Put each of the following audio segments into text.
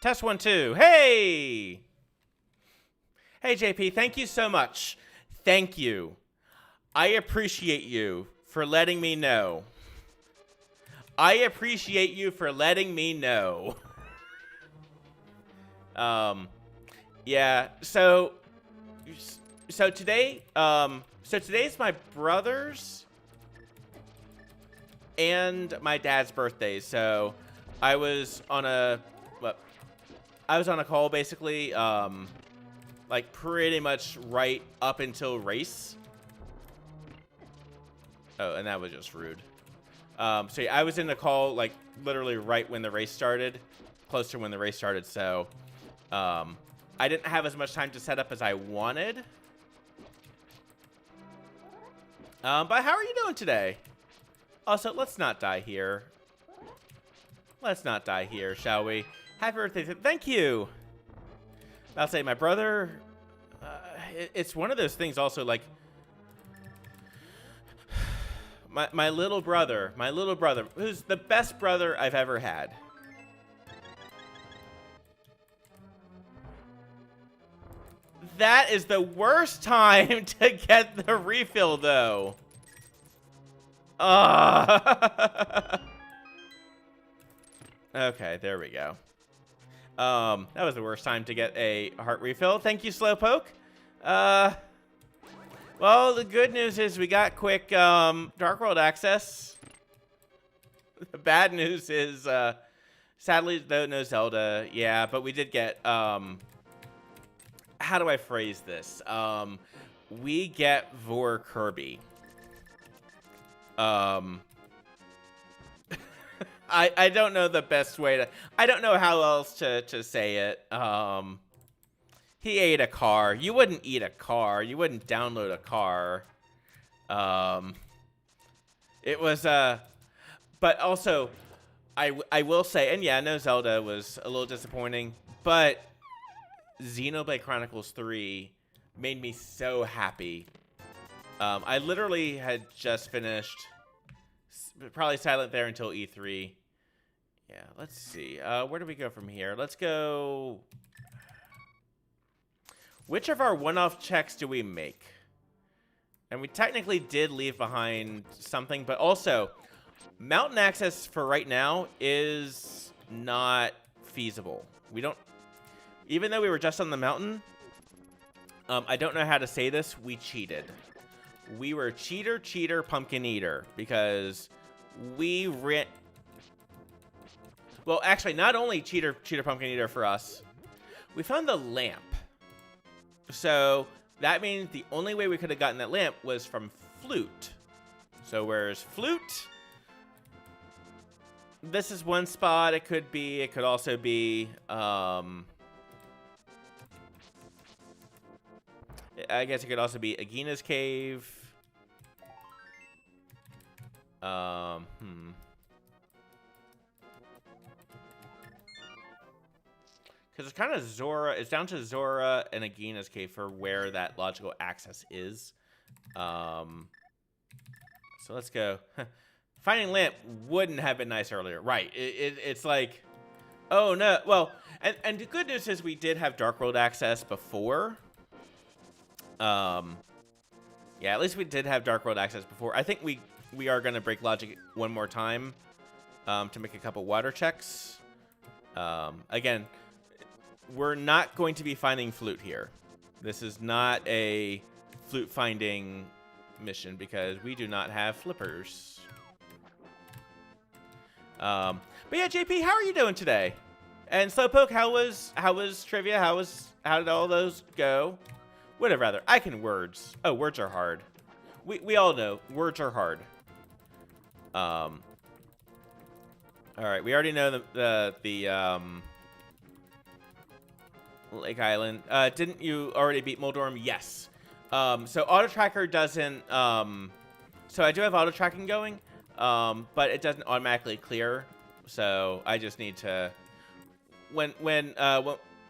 Test 1, 2. Hey! Hey, JP, thank you so much. Thank you. I appreciate you for letting me know. I appreciate you for letting me know. Yeah, so today, today's my brother's and my dad's birthday, so I was on a call basically, like pretty much right up until race. Oh, and that was just rude. So yeah, I was in the call like literally right when the race started, close to when the race started, so I didn't have as much time to set up as I wanted. But how are you doing today? Also, let's not die here. Let's not die here, shall we? Happy birthday. Thank you. I'll say my brother, it's one of those things also, like, my little brother, who's the best brother I've ever had. That is the worst time to get the refill, though. Okay, there we go. That was the worst time to get a heart refill. Thank you, Slowpoke. Well, the good news is we got quick Dark World access. The bad news is, sadly, though, no Zelda. Yeah, but we did get, how do I phrase this? We get Vor Kirby. I don't know the best way to... I don't know how else to say it. He ate a car. You wouldn't eat a car. You wouldn't download a car. It was... But also, I will say... And yeah, no Zelda was a little disappointing. But Xenoblade Chronicles 3 made me so happy. I literally had just finished... Probably silent there until E3. Yeah, let's see. Where do we go from here? Let's go... Which of our one-off checks do we make? And we technically did leave behind something, but also, mountain access for right now is not feasible. We don't... Even though we were just on the mountain, I don't know how to say this, we cheated. We were cheater, pumpkin eater, because we ran... Well, actually, not only cheater, pumpkin eater for us, we found the lamp. So that means the only way we could have gotten that lamp was from flute. So where's flute? This is one spot it could be. It could also be... I guess it could also be Agina's cave. Because it's kind of Zora. It's down to Zora and Agina's cave for where that logical access is. So let's go. Finding lamp wouldn't have been nice earlier, right? It's like, oh no. Well, and the good news is we did have Dark World access before. Yeah, at least we did have Dark World access before. I think we are gonna break logic one more time, to make a couple water checks. Again, we're not going to be finding flute here. This is not a flute finding mission because we do not have flippers. But yeah, JP, how are you doing today? And Slowpoke, how was trivia? How did all those go? Whatever, rather. I can words. Oh, words are hard. We all know words are hard. All right, we already know the Lake Island. Didn't you already beat Moldorm? Yes. So auto tracker doesn't. So I do have auto tracking going, but it doesn't automatically clear. So I just need to. When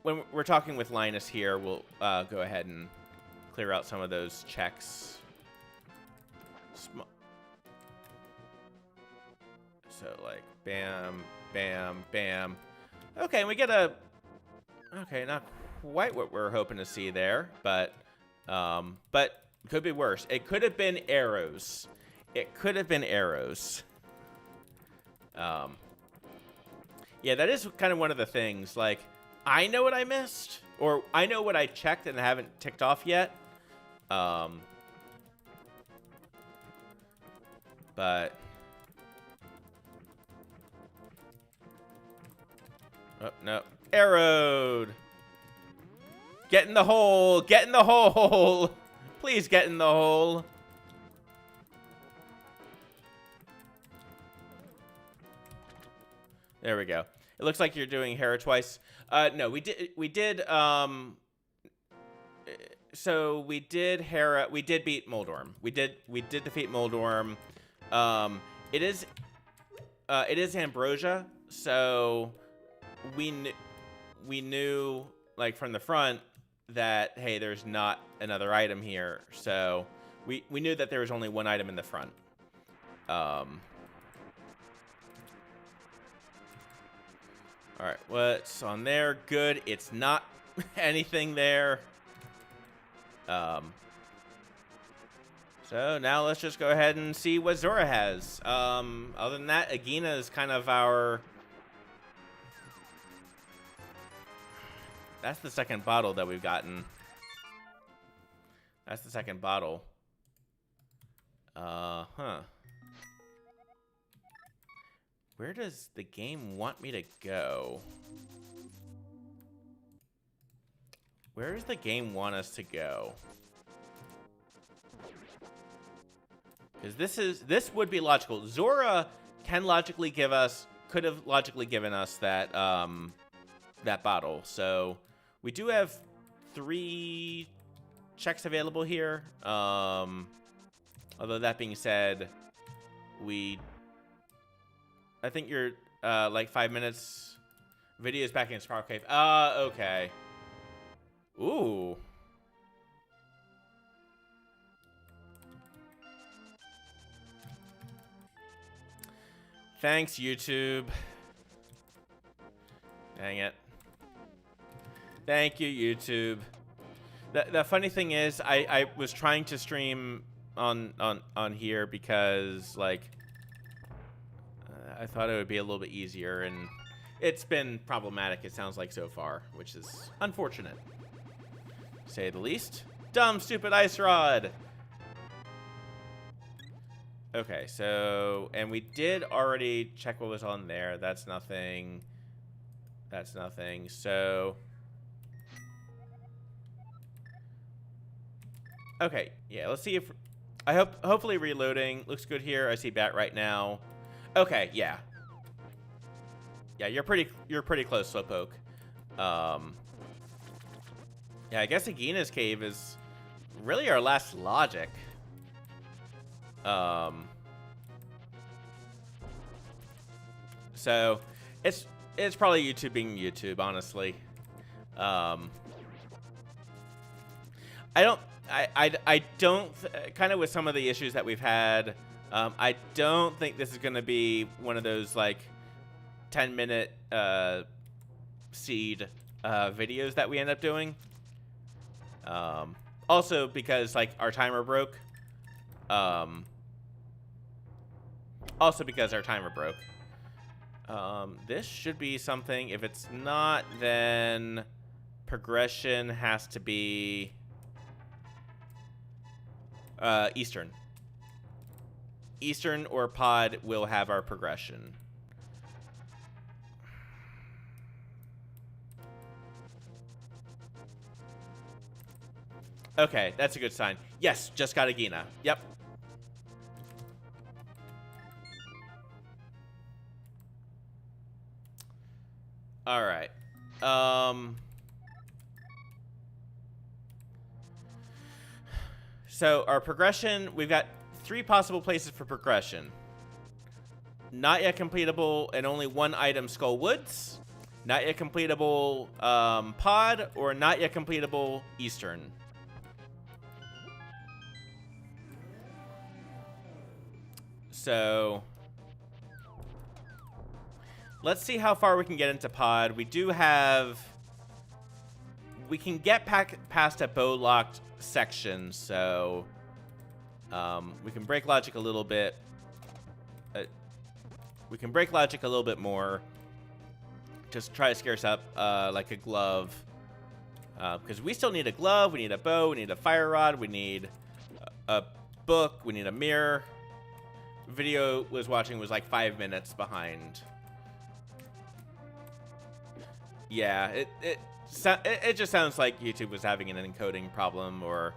we're talking with Linus here, we'll go ahead and clear out some of those checks. So like bam, bam, bam. Okay, and we get a. Okay, not quite what we're hoping to see there, but could be worse. It could have been arrows. It could have been arrows. Yeah, that is kind of one of the things. Like, I know what I missed, or I know what I checked and haven't ticked off yet. But oh no, arrowed. Get in the hole. Get in the hole. Please get in the hole. There we go. It looks like you're doing Hera twice. No, we did, so we did Hera, we did beat Moldorm. We did defeat Moldorm. It is Ambrosia, so we knew, like, from the front that, hey, there's not another item here. So we knew that there was only one item in the front. All right, what's on there? Good. It's not anything there. So now let's just go ahead and see what Zora has. Other than that, Agina is kind of our... That's the second bottle that we've gotten. That's the second bottle. Huh. Where does the game want me to go? Where does the game want us to go? Because this would be logical. Zora can logically give us, could have logically given us that that bottle. So we do have 3 checks available here. Although that being said, I think you're like 5 minutes. Videos back in Sparkle Cave. Okay. Ooh. Thanks, YouTube. Dang it. Thank you, YouTube. The funny thing is, I was trying to stream on here because like I thought it would be a little bit easier, and it's been problematic, it sounds like, so far, which is unfortunate, to say the least. Dumb, stupid ice rod. Okay, so, and we did already check what was on there. That's nothing. That's nothing. So, okay, yeah, let's see if, hopefully reloading. Looks good here. I see bat right now. Okay, yeah. Yeah, you're pretty close, Slowpoke. Yeah, I guess Agina's cave is really our last logic. So it's probably YouTube being YouTube, honestly. I don't kind of with some of the issues that we've had, I don't think this is going to be one of those like 10-minute seed videos that we end up doing. Also because like our timer broke. This should be something. If it's not, then progression has to be Eastern. Eastern or pod will have our progression. Okay, that's a good sign. Yes, just got Agina. Yep. All right. So our progression, we've got 3 possible places for progression. Not yet completable and only 1 item, Skull Woods. Not yet completable pod, or not yet completable Eastern. So let's see how far we can get into pod. We do have, we can get past a bow locked section, so we can break logic a little bit. We can break logic a little bit more. Just try to scare us up like a glove, because we still need a glove. We need a bow. We need a fire rod. We need a book. We need a mirror. Video was watching was like 5 minutes behind. Yeah, it just sounds like YouTube was having an encoding problem or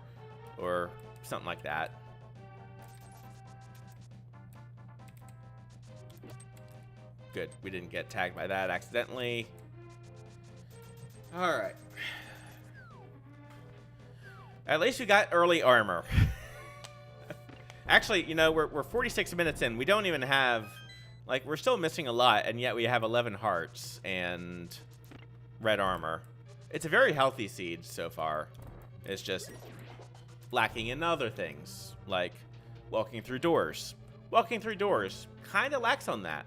something like that. Good, we didn't get tagged by that accidentally. All right. At least we got early armor. Actually, you know, we're 46 minutes in. We don't even have, like, we're still missing a lot, and yet we have 11 hearts and red armor. It's a very healthy seed so far. It's just lacking in other things, like walking through doors. Walking through doors kind of lacks on that.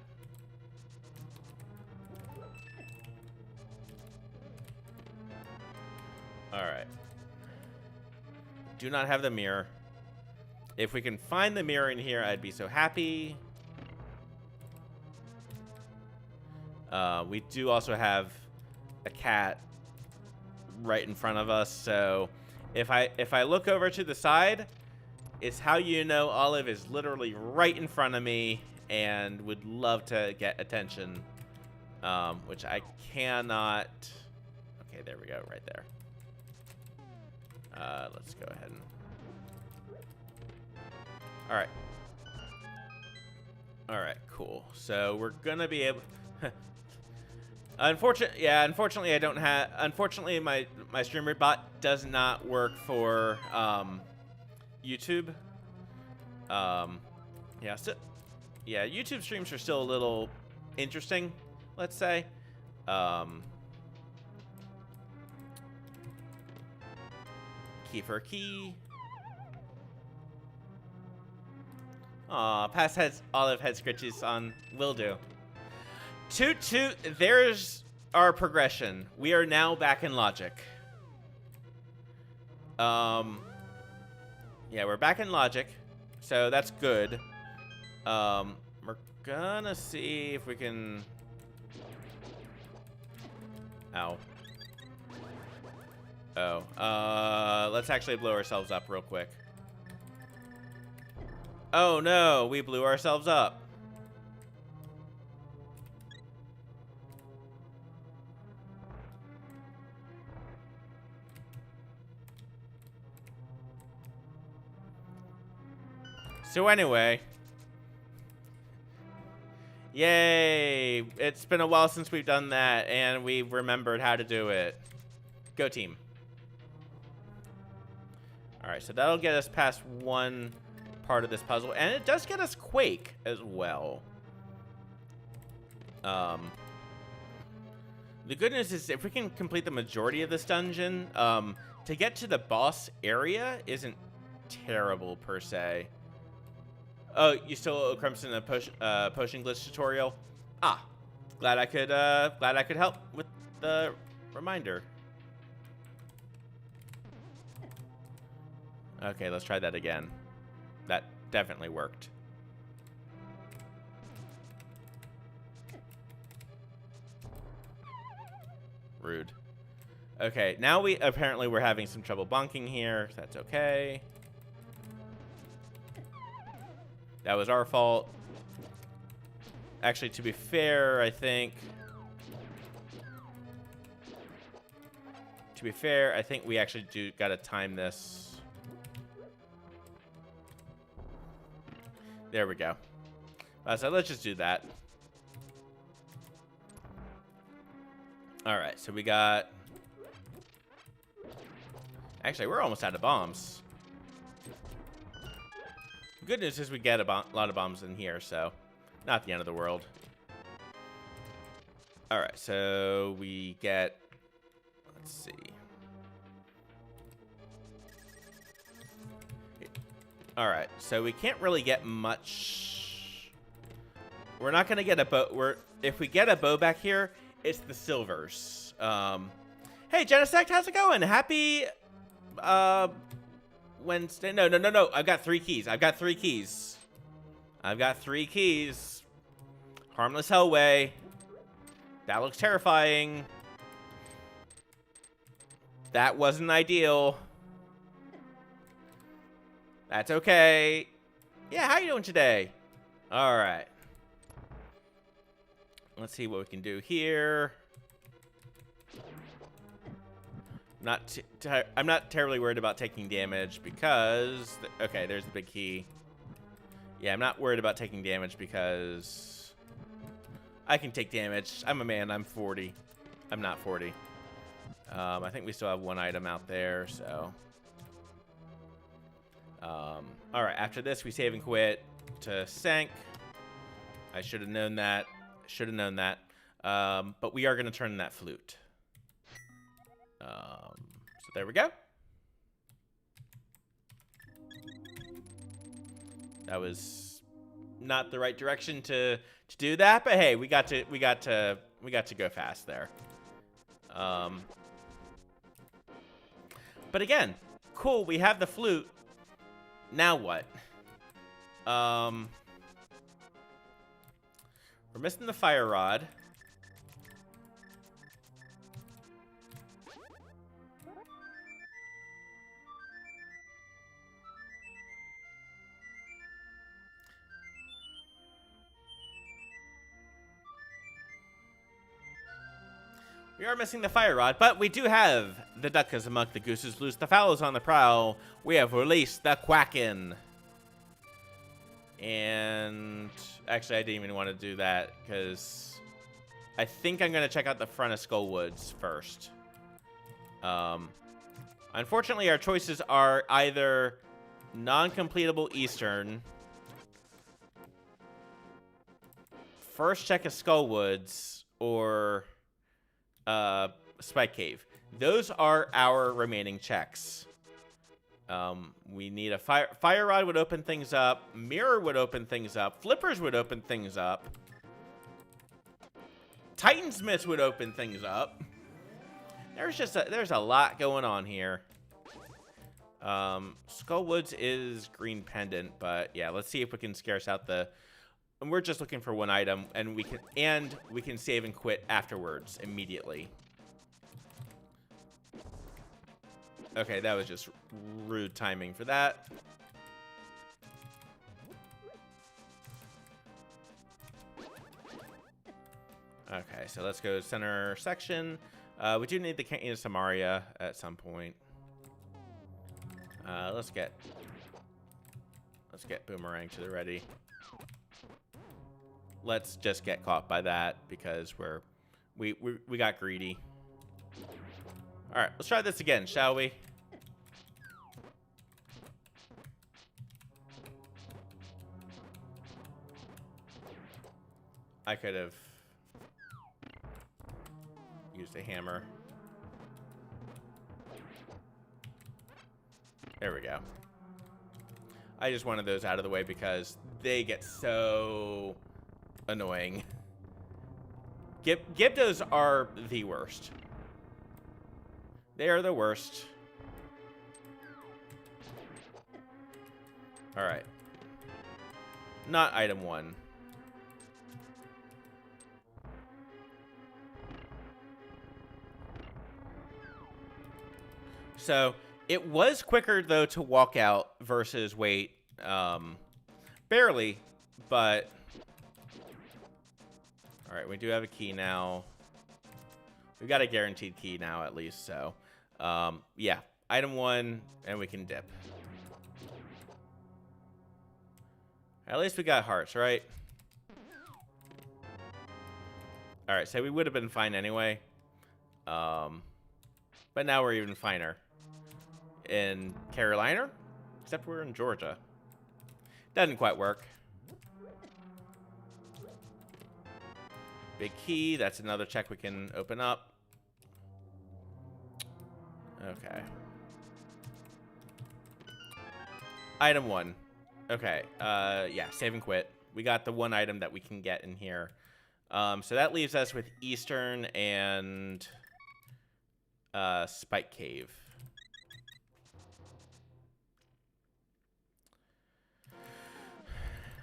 All right. Do not have the mirror. If we can find the mirror in here, I'd be so happy. We do also have a cat right in front of us, so if I look over to the side, it's how you know Olive is literally right in front of me and would love to get attention, which I cannot. Okay, there we go, right there. Let's go ahead and. All right. All right, cool. So we're gonna be able. Unfortunately, I don't have. Unfortunately, my streamer bot does not work for YouTube. Yeah, so yeah, YouTube streams are still a little interesting, let's say. Key for a key. Aw, past heads, Olive head scritches on will do. Toot toot, there's our progression. We are now back in logic. Yeah, we're back in logic. So that's good. We're gonna see if we can... Ow. Oh. Let's actually blow ourselves up real quick. Oh no, we blew ourselves up. So anyway, yay! It's been a while since we've done that, and we've remembered how to do it. Go team. Alright, so that'll get us past one part of this puzzle, and it does get us Quake as well. The good news is if we can complete the majority of this dungeon, to get to the boss area isn't terrible per se. Oh, you still owe Crimson a potion glitch tutorial? Ah, glad I could help with the reminder. Okay, let's try that again. That definitely worked. Rude. Okay, now we're having some trouble bonking here. That's okay. That was our fault. Actually, to be fair, I think we actually gotta time this. There we go. So let's just do that. Alright, so we got... Actually, we're almost out of bombs. Good news is we get a lot of bombs in here, so not the end of the world. Alright, so we get... Let's see. Alright, so we can't really get much... We're not going to get a bow... If we get a bow back here, it's the silvers. Hey, Genesect, how's it going? Happy... Wednesday. No. I've got 3 keys. I've got 3 keys. Harmless Hellway. That looks terrifying. That wasn't ideal. That's okay. Yeah, how you doing today? All right. Let's see what we can do here. I'm not terribly worried about taking damage because... Okay, there's the big key. Yeah, I'm not worried about taking damage because... I can take damage. I'm a man. I'm 40. I'm not 40. I think we still have 1 item out there, so... Alright, after this, we save and quit to Sank. I should have known that. But we are going to turn in that flute. So there we go. That was not the right direction to do that, but hey, we got to go fast there. But again, cool, we have the flute. Now what? We're missing the fire rod. We are missing the fire rod, but we do have the duck is among the gooses loose. The fowl is on the prowl. We have released the Quacken. And actually, I didn't even want to do that because I think I'm going to check out the front of Skullwoods first. Unfortunately, our choices are either non-completable Eastern, first check of Skullwoods, or Spike Cave. Those are our remaining checks. We need a fire rod would open things up. Mirror would open things up. Flippers would open things up. Titansmiths would open things up. There's a lot going on here. Skullwoods is green pendant, but yeah, let's see if we can scarce out the. And we're just looking for one item, and we can save and quit afterwards immediately. Okay, that was just rude timing for that. Okay, so let's go center section. We do need the Canyon Samaria at some point. Let's get Boomerang to the ready. Let's just get caught by that because we got greedy. All right, let's try this again, shall we? I could have used a hammer. There we go. I just wanted those out of the way because they get so annoying. Gyptos are the worst. They are the worst. All right. Not item 1. So it was quicker though to walk out versus wait. Barely, but all right, we do have a key now. We got a guaranteed key now at least, so yeah, item 1 and we can dip. At least we got hearts, right? All right, so we would have been fine anyway. But now we're even finer. In Carolina, except we're in Georgia. Doesn't quite work. Big key, that's another check we can open up. Okay. Item 1. Okay, yeah, save and quit. We got the one item that we can get in here. So that leaves us with Eastern and Spike Cave.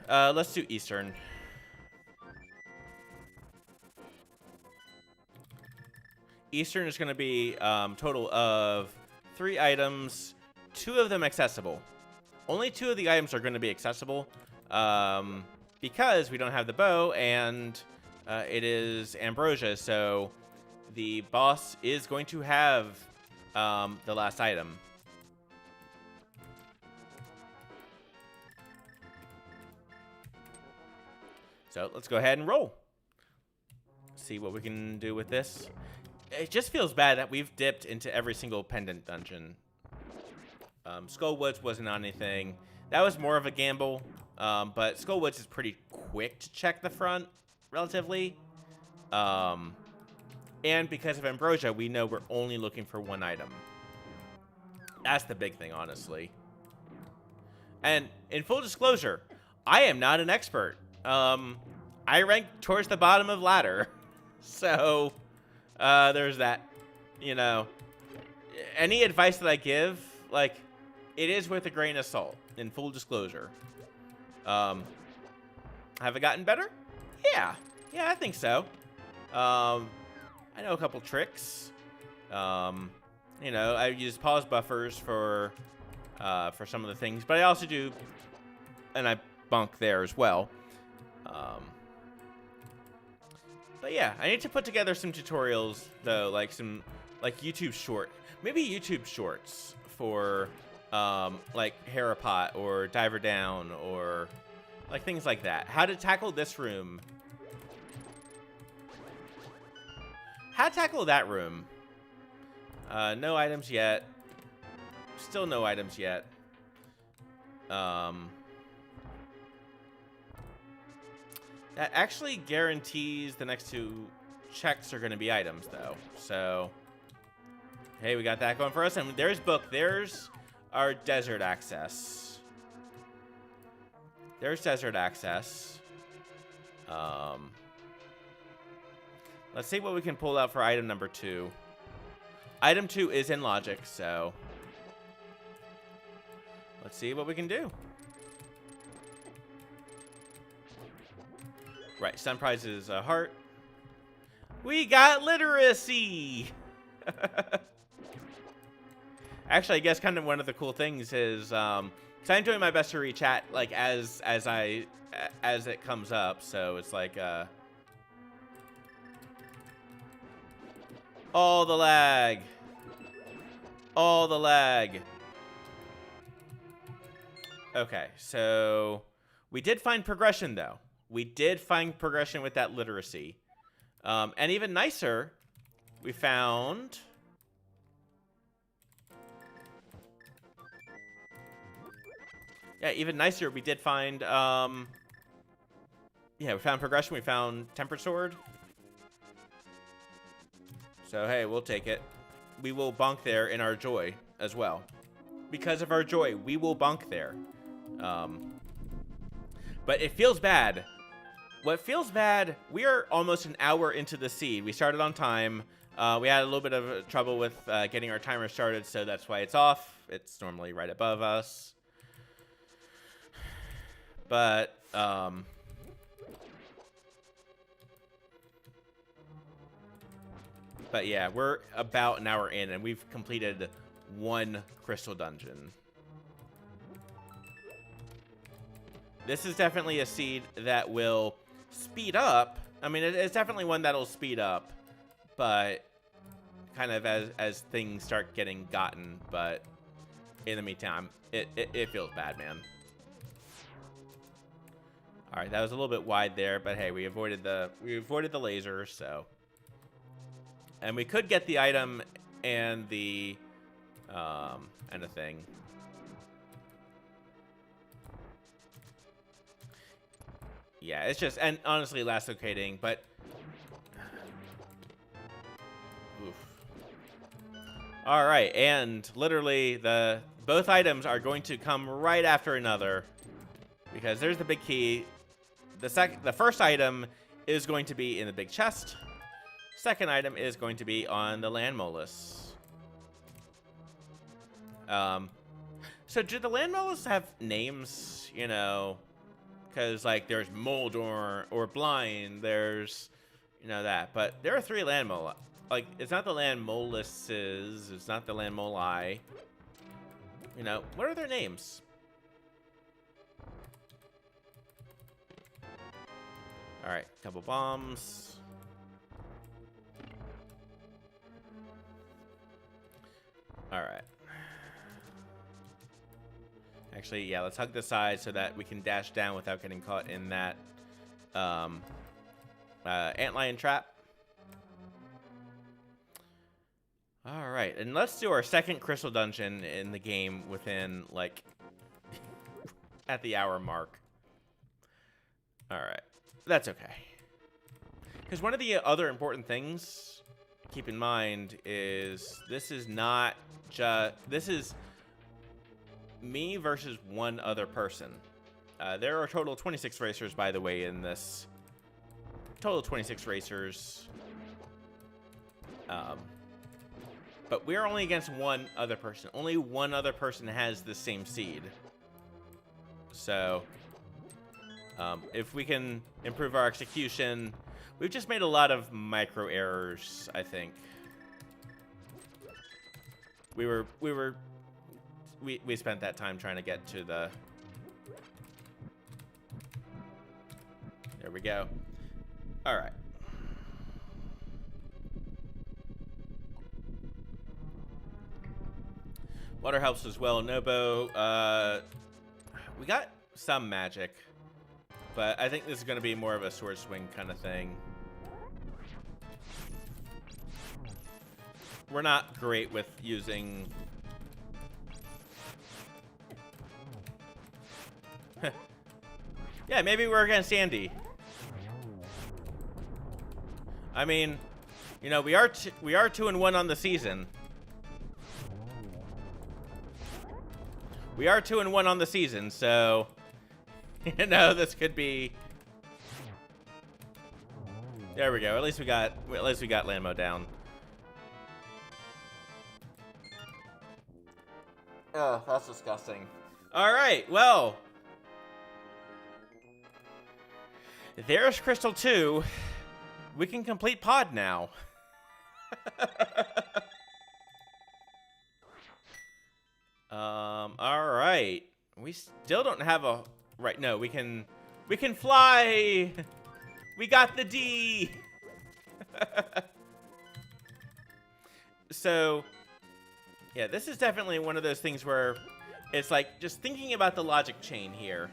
Let's do Eastern. Eastern is going to be total of 3 items, 2 of them accessible. Only 2 of the items are going to be accessible because we don't have the bow and it is Ambrosia, so the boss is going to have the last item. So let's go ahead and roll. See what we can do with this. It just feels bad that we've dipped into every single pendant dungeon. Skullwoods wasn't on anything. That was more of a gamble, but Skullwoods is pretty quick to check the front, relatively. And because of Ambrosia, we know we're only looking for 1 item. That's the big thing, honestly. And in full disclosure, I am not an expert. I rank towards the bottom of ladder. So, there's that. You know, any advice that I give, like, it is with a grain of salt, in full disclosure. Have I gotten better? Yeah. Yeah, I think so. I know a couple tricks. You know, I use pause buffers for some of the things, but I also do, and I bunk there as well. But yeah, I need to put together some tutorials though, like some YouTube short, maybe YouTube shorts for like Harapot or Diver Down or like things like that. How to tackle this room. How to tackle that room. No items yet. Still no items yet. That actually guarantees the next 2 checks are going to be items, though. So, hey, we got that going for us. And there's book. There's our desert access. There's desert access. Let's see what we can pull out for item number 2. Item 2 is in logic, so Let's see what we can do. Right, sun prize is a heart. We got literacy! Actually, I guess kind of one of the cool things is, because I'm doing my best to read chat, like, as it comes up, so it's like, all the lag. All the lag. Okay, so we did find progression, though. We did find progression with that literacy. And even nicer, we found... Yeah, even nicer, we did find... Yeah, we found progression. We found Tempered Sword. So, hey, we'll take it. We will bonk there in our joy as well. Because of our joy, we will bonk there. But it feels bad. What feels bad, we are almost an hour into the seed. We started on time. We had a little bit of trouble with getting our timer started, so that's why it's off. It's normally right above us. But, yeah, we're about an hour in, and we've completed one crystal dungeon. This is definitely a seed that will speed up. I mean, it's definitely one that'll speed up, but kind of as things start getting gotten. But in the meantime, it feels bad, man. All right, that was a little bit wide there, but hey, we avoided the lasers, so. And we could get the item and the thing. Yeah, it's just, and honestly, last locating, but oof. All right, and literally both items are going to come right after another because there's the big key. The first item is going to be in the big chest. Second item is going to be on the land mollusk. So do the land mollusks have names, you know? Because, like, there's mold or blind, there's, you know, that. But there are 3 land mollusks. Like, it's not the land mollusks, it's not the land molli. You know, what are their names? All right, couple bombs. All right. Actually, yeah, let's hug the side so that we can dash down without getting caught in that antlion trap. All right, and let's do our second crystal dungeon in the game within, like, at the hour mark. All right, that's okay. Because one of the other important things to keep in mind is this is not just, this is me versus one other person. There are a total of 26 racers, by the way, in this. Total of 26 racers. But we're only against one other person. Only one other person has the same seed. So, if we can improve our execution, we've just made a lot of micro errors, I think. We spent that time trying to get to the... There we go. All right. Water helps as well. Nobo, we got some magic, but I think this is going to be more of a sword swing kind of thing. We're not great with using... Yeah, maybe we're against Andy. I mean, you know, we are 2-1 on the season. We are 2-1 on the season, so you know this could be. There we go. At least we got Landmo down. Oh, that's disgusting. All right, well. There's Crystal 2. We can complete Pod now. All right. We still don't have a... Right, no, we can fly. We got the D. So, yeah, this is definitely one of those things where it's like just thinking about the logic chain here.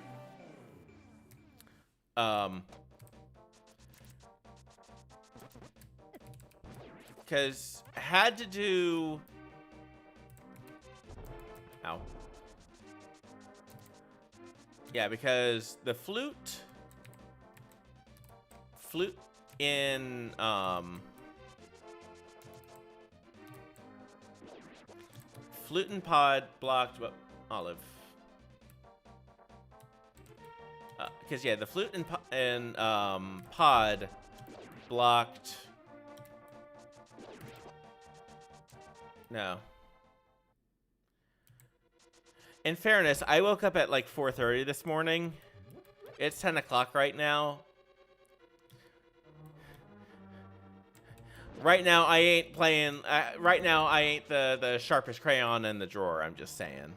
Because had to do... Ow. Yeah, because the flute in, flute and pod blocked, well, Olive. Because, yeah, the flute and pod blocked... No. In fairness, I woke up at like 4:30 this morning. It's 10 o'clock right now. Right now, I ain't playing... right now, I ain't the sharpest crayon in the drawer, I'm just saying.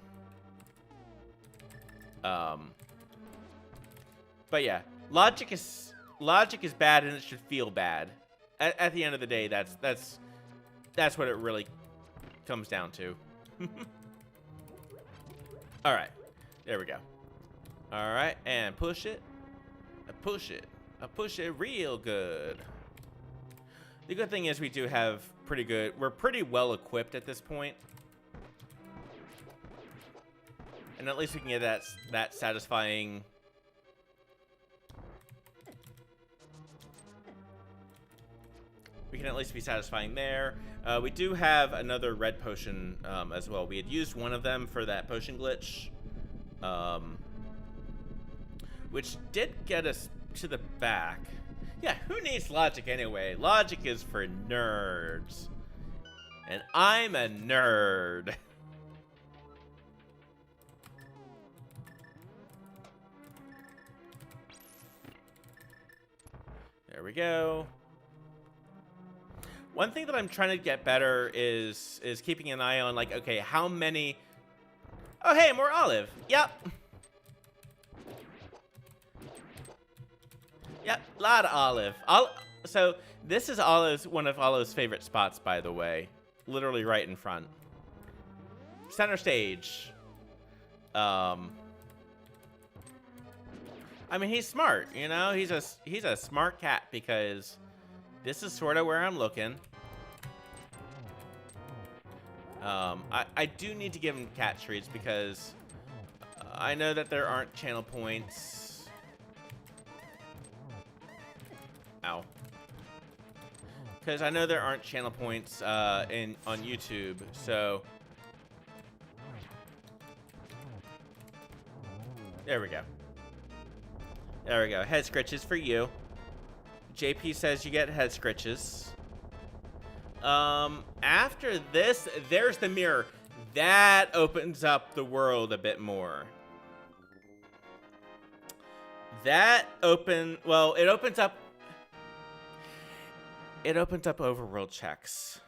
But yeah, logic is bad and it should feel bad. At the end of the day, that's what it really comes down to. All right, there we go. All right, and push it. I push it real good. The good thing is we do have we're pretty well equipped at this point. And at least we can get that satisfying... We can at least be satisfying there. We do have another red potion as well. We had used one of them for that potion glitch. Which did get us to the back. Yeah, who needs logic anyway? Logic is for nerds. And I'm a nerd. There we go. One thing that I'm trying to get better is keeping an eye on, like, okay, how many... Oh, hey, more Olive. Yep. Yep, a lot of Olive. So, this is one of Olive's favorite spots, by the way. Literally right in front. Center stage. I mean, he's smart, you know? He's a smart cat because this is sort of where I'm looking. I do need to give him cat treats because I know that there aren't channel points. Ow. Because I know there aren't channel points on YouTube, so... There we go. There we go. Head scritches for you. JP says you get head scritches. After this, there's the mirror. That opens up the world a bit more. Well, it opens up overworld checks.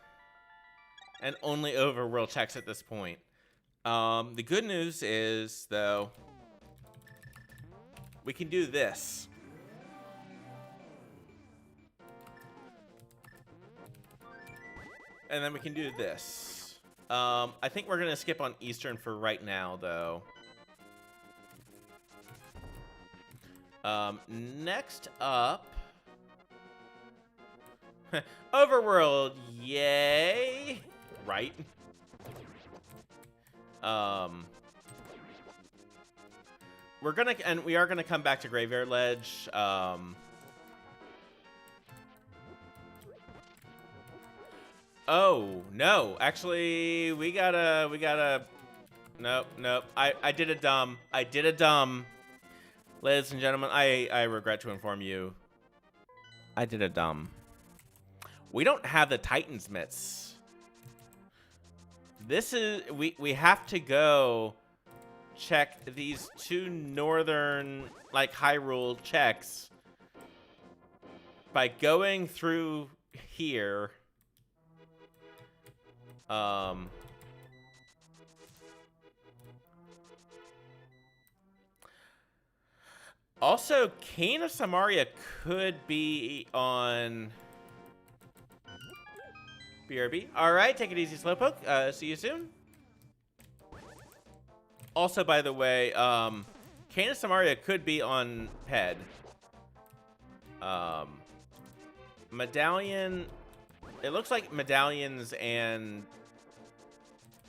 And only overworld checks at this point. The good news is, though, we can do this. And then we can do this. I think we're going to skip on Eastern for right now, though. Next up... Overworld, yay! Right? We are gonna come back to Graveyard Ledge. Oh no! Actually, we gotta. Nope. I did a dumb. Ladies and gentlemen, I regret to inform you. I did a dumb. We don't have the Titan's mitts. This is we have to go check these two northern, like, Hyrule checks by going through here. Also, Cane of Samaria could be on BRB. All right, take it easy, Slowpoke. See you soon. Also, by the way, Cane of Samaria could be on PED. Medallion. It looks like medallions and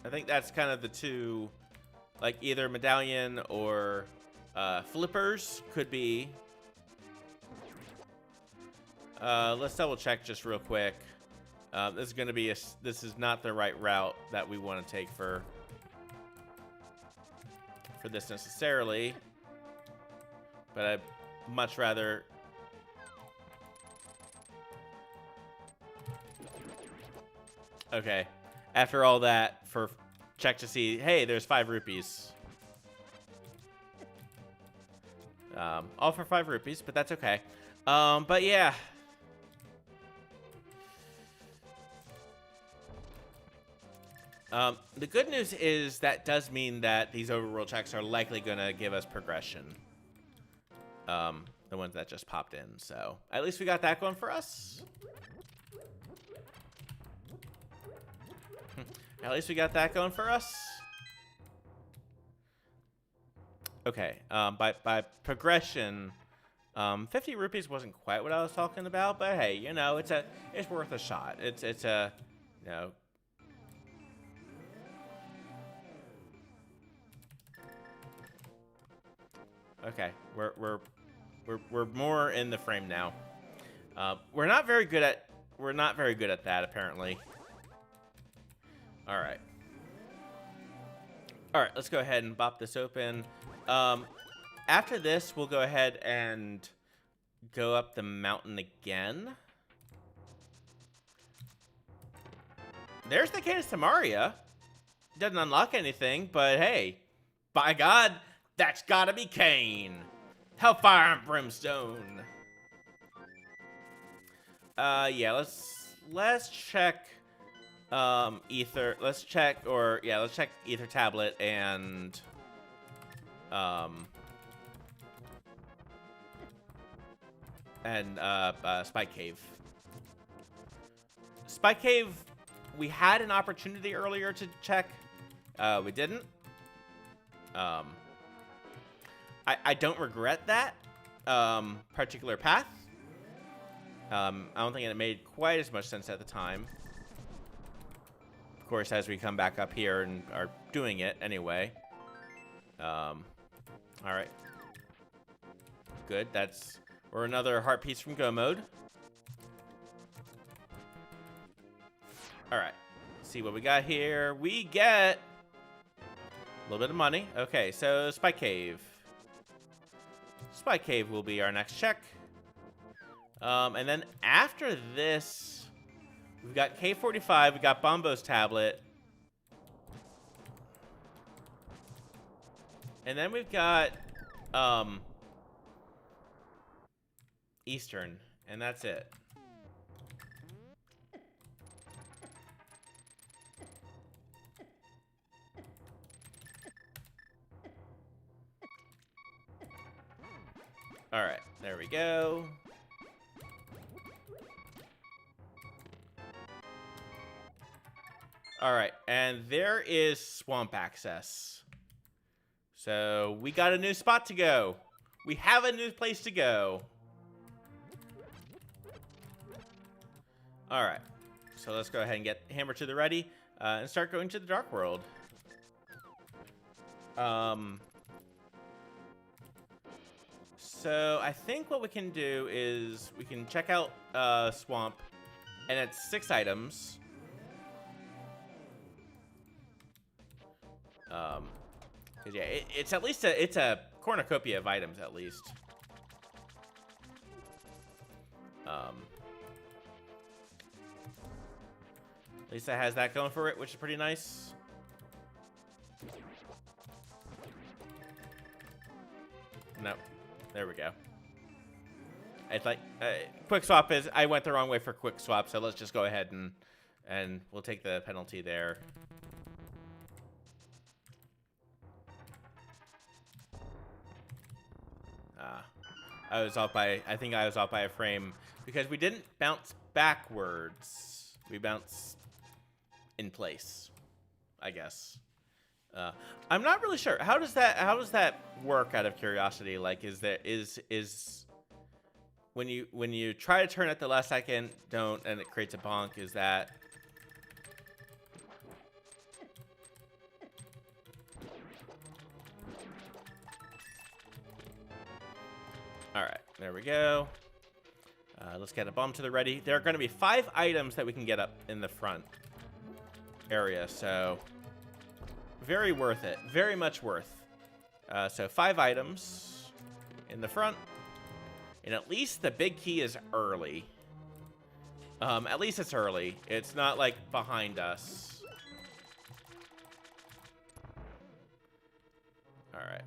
I think that's kind of the two, like either medallion or flippers could be. Let's double check just real quick. This is gonna be this is not the right route that we want to take for this necessarily, but I'd much rather. Okay, after all that, for check to see, hey, there's 5 rupees. All for 5 rupees, but that's okay. But yeah. The good news is that does mean that these overworld checks are likely gonna give us progression. The ones that just popped in, so at least we got that going for us. At least we got that going for us. Okay, by progression, 50 rupees wasn't quite what I was talking about, but hey, you know, it's worth a shot. It's a, you know. Okay, we're more in the frame now. We're not very good at that apparently. All right. All right, let's go ahead and bop this open. After this, we'll go ahead and go up the mountain again. There's the Cane of Samaria. Doesn't unlock anything, but hey, by God, that's gotta be Cane. Hellfire and Brimstone. Yeah, let's check Ether. Let's check Ether Tablet and Spike Cave. Spike Cave, we had an opportunity earlier to check. We didn't. I don't regret that particular path. I don't think it made quite as much sense at the time. Of course, as we come back up here and are doing it anyway. All right. Good. We're another heart piece from Go Mode. All right. Let's see what we got here. We get a little bit of money. Okay, so Spike Cave. Spike Cave will be our next check. And then after this, we've got K45, we got Bombo's Tablet. And then we've got Eastern, and that's it. All right, there we go. All right, and there is swamp access. So we got a new spot to go. We have a new place to go. All right, so let's go ahead and get Hammer to the ready and start going to the Dark World. So I think what we can do is we can check out Swamp, and it's 6 items. Cause yeah, it's at least it's a cornucopia of items at least. At least it has that going for it, which is pretty nice. No. There we go. It's like quick swap is. I went the wrong way for quick swap, so let's just go ahead and we'll take the penalty there. I was off by. I think I was off by a frame because we didn't bounce backwards. We bounced in place, I guess. I'm not really sure. How does that work? Out of curiosity, like, is when you try to turn at the last second, don't, and it creates a bonk? Is that? All right, there we go. Let's get a bomb to the ready. There are going to be 5 items that we can get up in the front area, so very worth it. Very much worth. So 5 items in the front. And at least the big key is early. At least it's early. It's not like behind us. All right.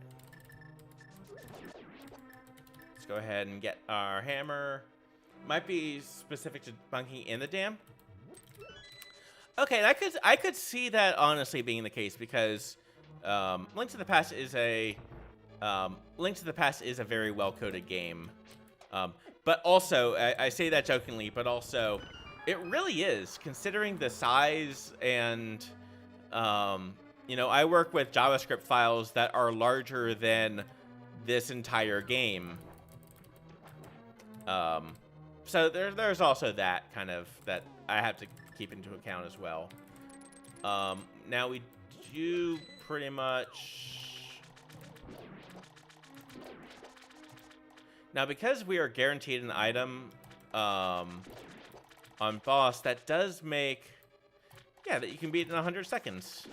Let's go ahead and get our hammer. Might be specific to bunking in the dam. Okay, I could see that honestly being the case because Link to the Past is a very well-coded game. But also, I say that jokingly, but also, it really is, considering the size and, you know, I work with JavaScript files that are larger than this entire game. So there's also that kind of, that I have to keep into account as well. Now we do pretty much... Now, because we are guaranteed an item on boss, that does make... Yeah, that you can beat in 100 seconds.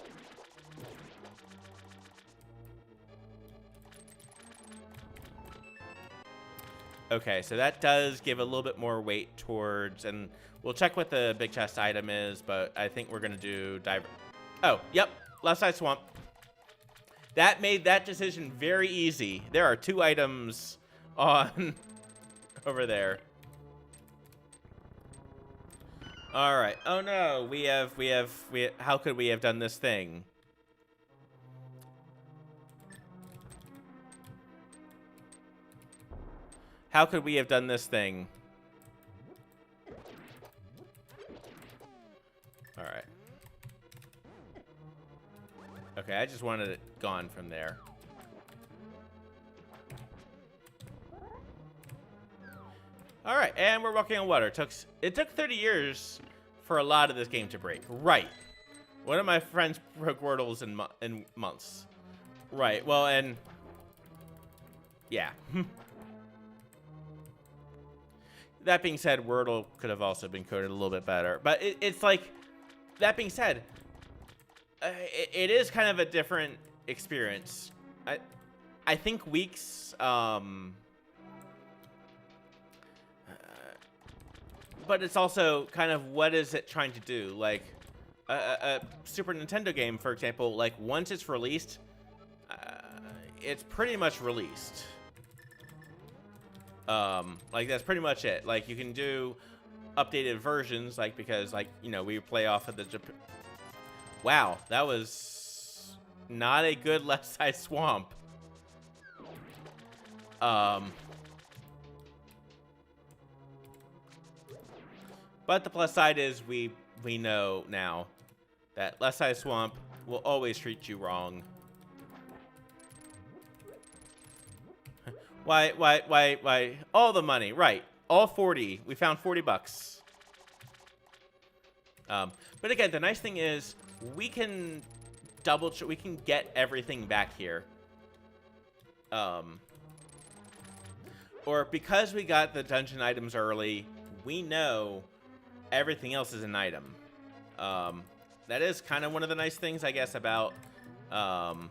Okay, so that does give a little bit more weight towards... And we'll check what the big chest item is, but I think we're going to do... Oh, yep. Left side swamp. That made that decision very easy. There are 2 items on over there. All right. Oh no, we have how could we have done this thing? How could we have done this thing? All right. Okay, I just wanted it gone from there. All right, and we're walking on water. It took 30 years for a lot of this game to break. Right. One of my friends broke Wordles in months. Right. Well, and yeah. That being said, Wordle could have also been coded a little bit better. But it's like, that being said, it is kind of a different experience. I think Weeks, but it's also kind of, what is it trying to do? Like, a Super Nintendo game, for example, like, once it's released, it's pretty much released. Like, that's pretty much it. Like, you can do updated versions, like, because, like, you know, we play off of the Wow, that was not a good left side swamp. But the plus side is we know now that left side swamp will always treat you wrong. Why? All the money, right? All 40. We found 40 bucks. But again, the nice thing is we can we can get everything back here. Or because we got the dungeon items early, we know everything else is an item. That is kind of one of the nice things, I guess, about no.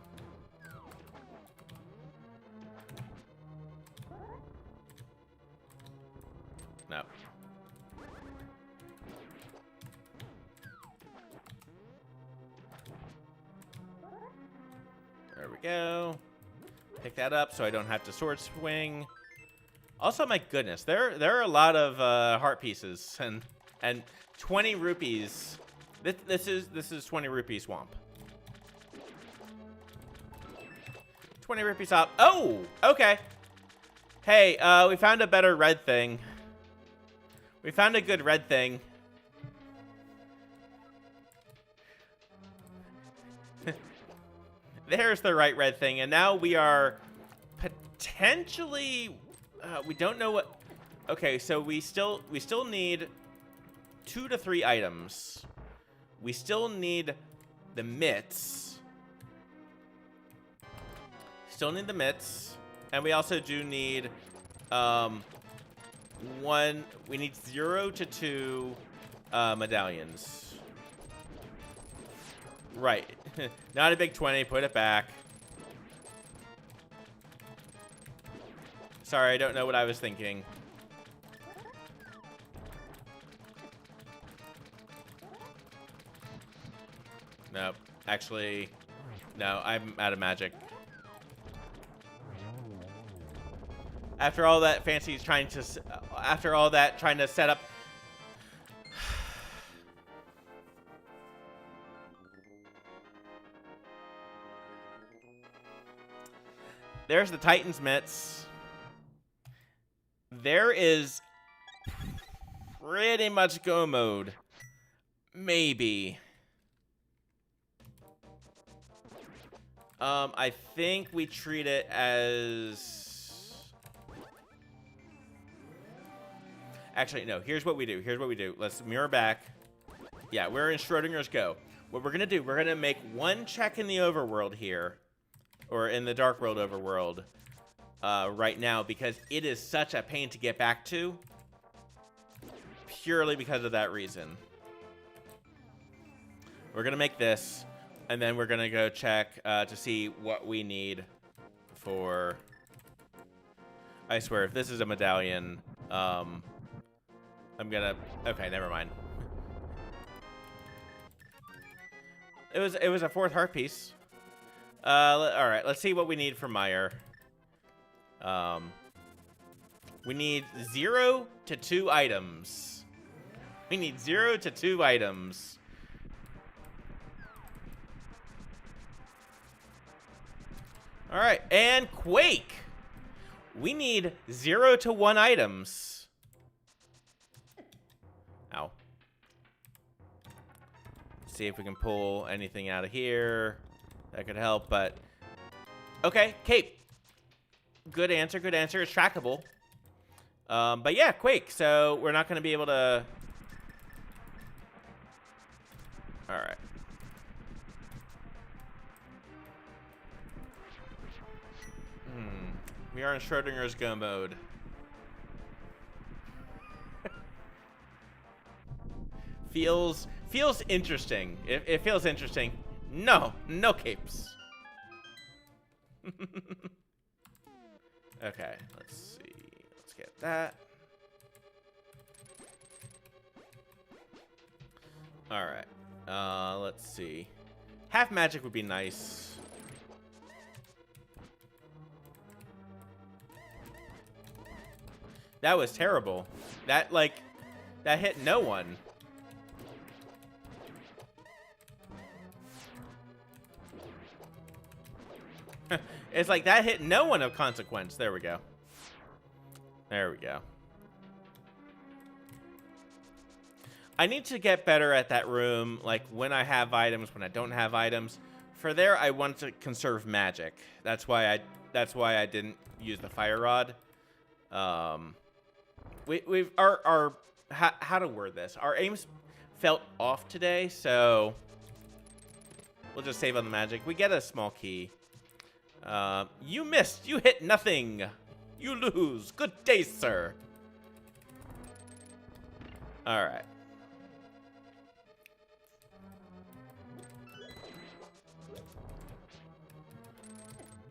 There we go. Pick that up so I don't have to sword swing. Also, my goodness, there are a lot of heart pieces and 20 rupees. This is 20 rupee swamp. 20 rupee swamp. Oh, okay. Hey, we found a better red thing. We found a good red thing. There's the right red thing, and now we are potentially. We don't know what. Okay, so we still need 2 to 3 items. We still need the mitts. Still need the mitts, and we also do need one. We need 0 to 2 medallions. Right. Not a big 20. Put it back. Sorry, I don't know what I was thinking. Nope. Actually, no, I'm out of magic. After all that fancy trying to set up. There's the Titan's mitts. There is pretty much go mode. Maybe. I think we treat it as... Actually, no. Here's what we do. Here's what we do. Let's mirror back. Yeah, we're in Schrodinger's Go. What we're going to do, we're going to make one check in the overworld here. Or in the Dark World overworld. Right now, because it is such a pain to get back to. Purely because of that reason. We're going to make this. And then we're going to go check to see what we need for... I swear, if this is a medallion, I'm going to... Okay, never mind. It was a 4th heart piece. All right, let's see what we need for Meyer. We need 0 to 2 items. We need 0 to 2 items. All right, and Quake. We need 0 to 1 items. Ow. Let's see if we can pull anything out of here. That could help, but... Okay, Cape. Good answer, good answer. It's trackable. But yeah, Quake. So we're not going to be able to... Alright. We are in Schrodinger's Go mode. feels interesting. It feels interesting. No capes. Okay, let's see. Let's get that. All right. Let's see. Half magic would be nice. That was terrible. That hit no one. It's like that hit no one of consequence. There we go. There we go. I need to get better at that room, like when I have items, when I don't have items. For there, I want to conserve magic. That's why I didn't use the fire rod. How to word this? Our aims felt off today, so we'll just save on the magic. We get a small key. You missed. You hit nothing. You lose. Good day, sir. All right.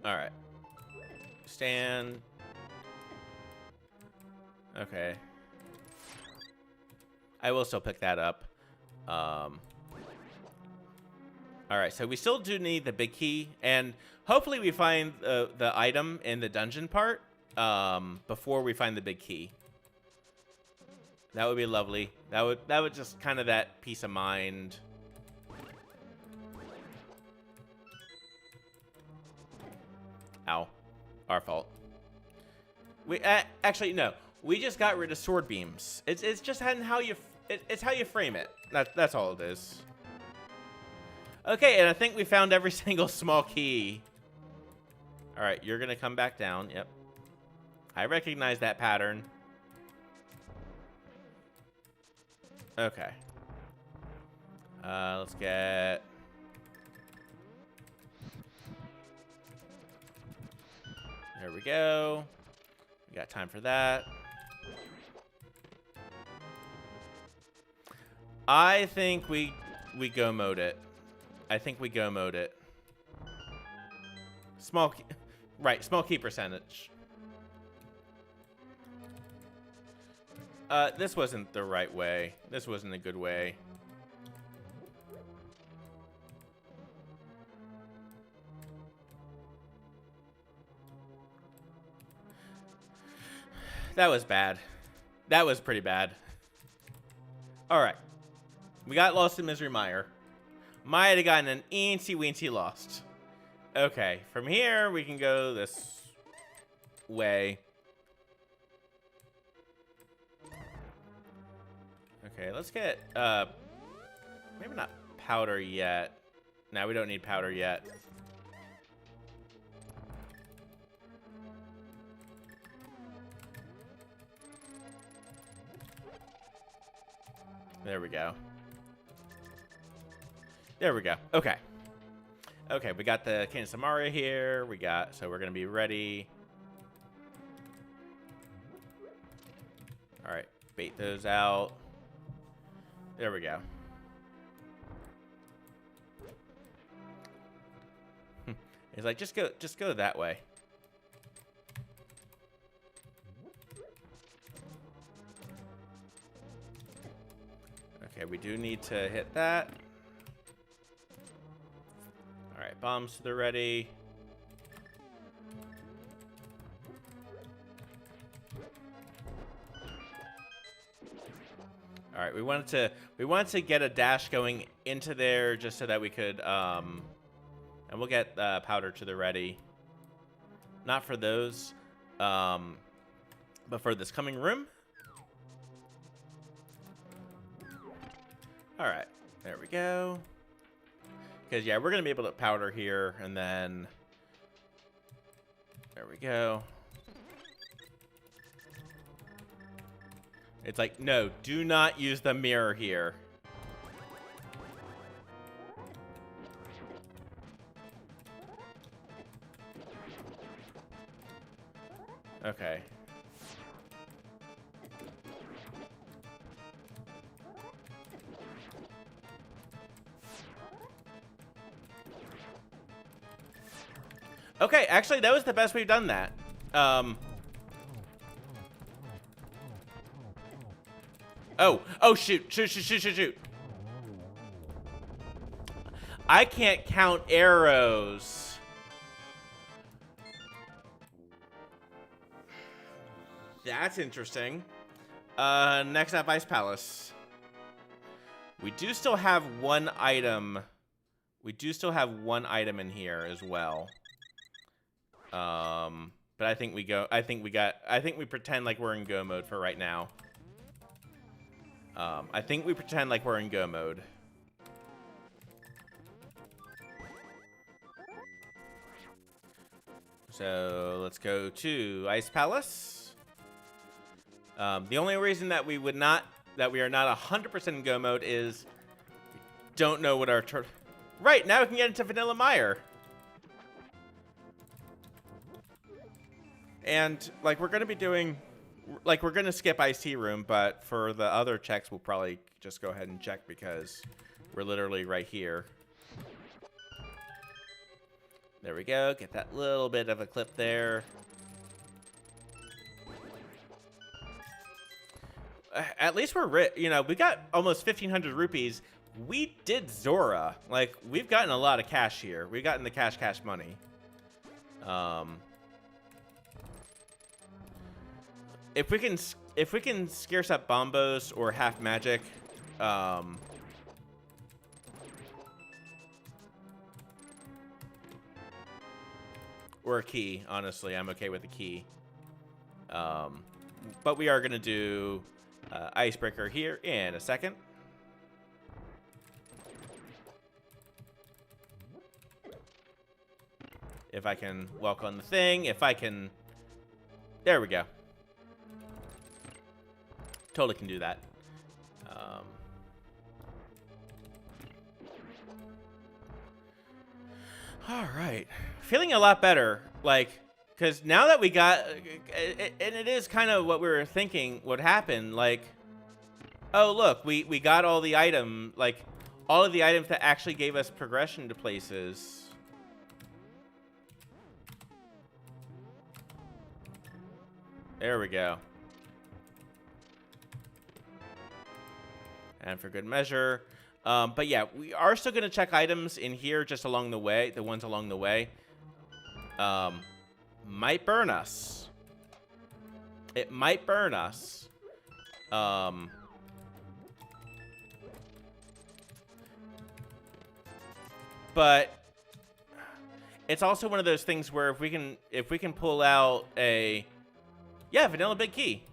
All right. Stand. Okay. I will still pick that up. All right, so we still do need the big key, and hopefully we find the item in the dungeon part before we find the big key. That would be lovely. That would just kind of that peace of mind. Ow, our fault. We actually no. We just got rid of sword beams. It's just how you it's how you frame it. That's all it is. Okay, and I think we found every single small key. All right, you're gonna come back down. Yep. I recognize that pattern. Okay. Let's get... There we go. We got time for that. I think we go mode it. I think we go mode it. Small key, right, small key percentage. This wasn't the right way. This wasn't a good way. That was bad. That was pretty bad. All right. We got lost in Misery Mire. Might have gotten an eensy-weensy lost. Okay, from here we can go this way. Okay, let's get, maybe not powder yet. No, we don't need powder yet. There we go. There we go. Okay. Okay, we got the Cane of Samaria here. So we're going to be ready. All right, bait those out. There we go. He's like, just go that way. Okay, we do need to hit that. All right, bombs to the ready. All right, we wanted to get a dash going into there just so that we could and we'll get powder to the ready. Not for those, but for this coming room. All right, there we go. Because, yeah, we're going to be able to powder here, and then... There we go. It's like, no, do not use the mirror here. Okay. Okay, actually, that was the best we've done that. Oh, shoot. I can't count arrows. That's interesting. Next up, Ice Palace. We do still have one item. We do still have one item in here as well. But I think we pretend like we're in go mode for right now. I think we pretend like we're in go mode. So let's go to Ice Palace. The only reason that we are not 100% in go mode is we don't know what our right now we can get into Vanilla Mire. And like we're gonna skip Ice Tea Room, but for the other checks we'll probably just go ahead and check because we're literally right here. There we go. Get that little bit of a clip there. At least we're rich. You know, we got almost 1,500 rupees, we did Zora. Like, we've gotten a lot of cash here. We've gotten the cash money. If we can scarce up bombos or half magic, or a key, honestly, I'm okay with a key. But we are gonna do icebreaker here in a second. If I can walk on the thing, if I can... There we go. Totally can do that. All right. Feeling a lot better. Like, because now that we got... And it is kind of what we were thinking would happen. Like, oh, look, we got all the item... Like, all of the items that actually gave us progression to places... There we go. And for good measure. But yeah, we are still going to check items in here just along the way. The ones along the way. Might burn us. It might burn us. But it's also one of those things where if we can pull out a... Yeah, vanilla big key.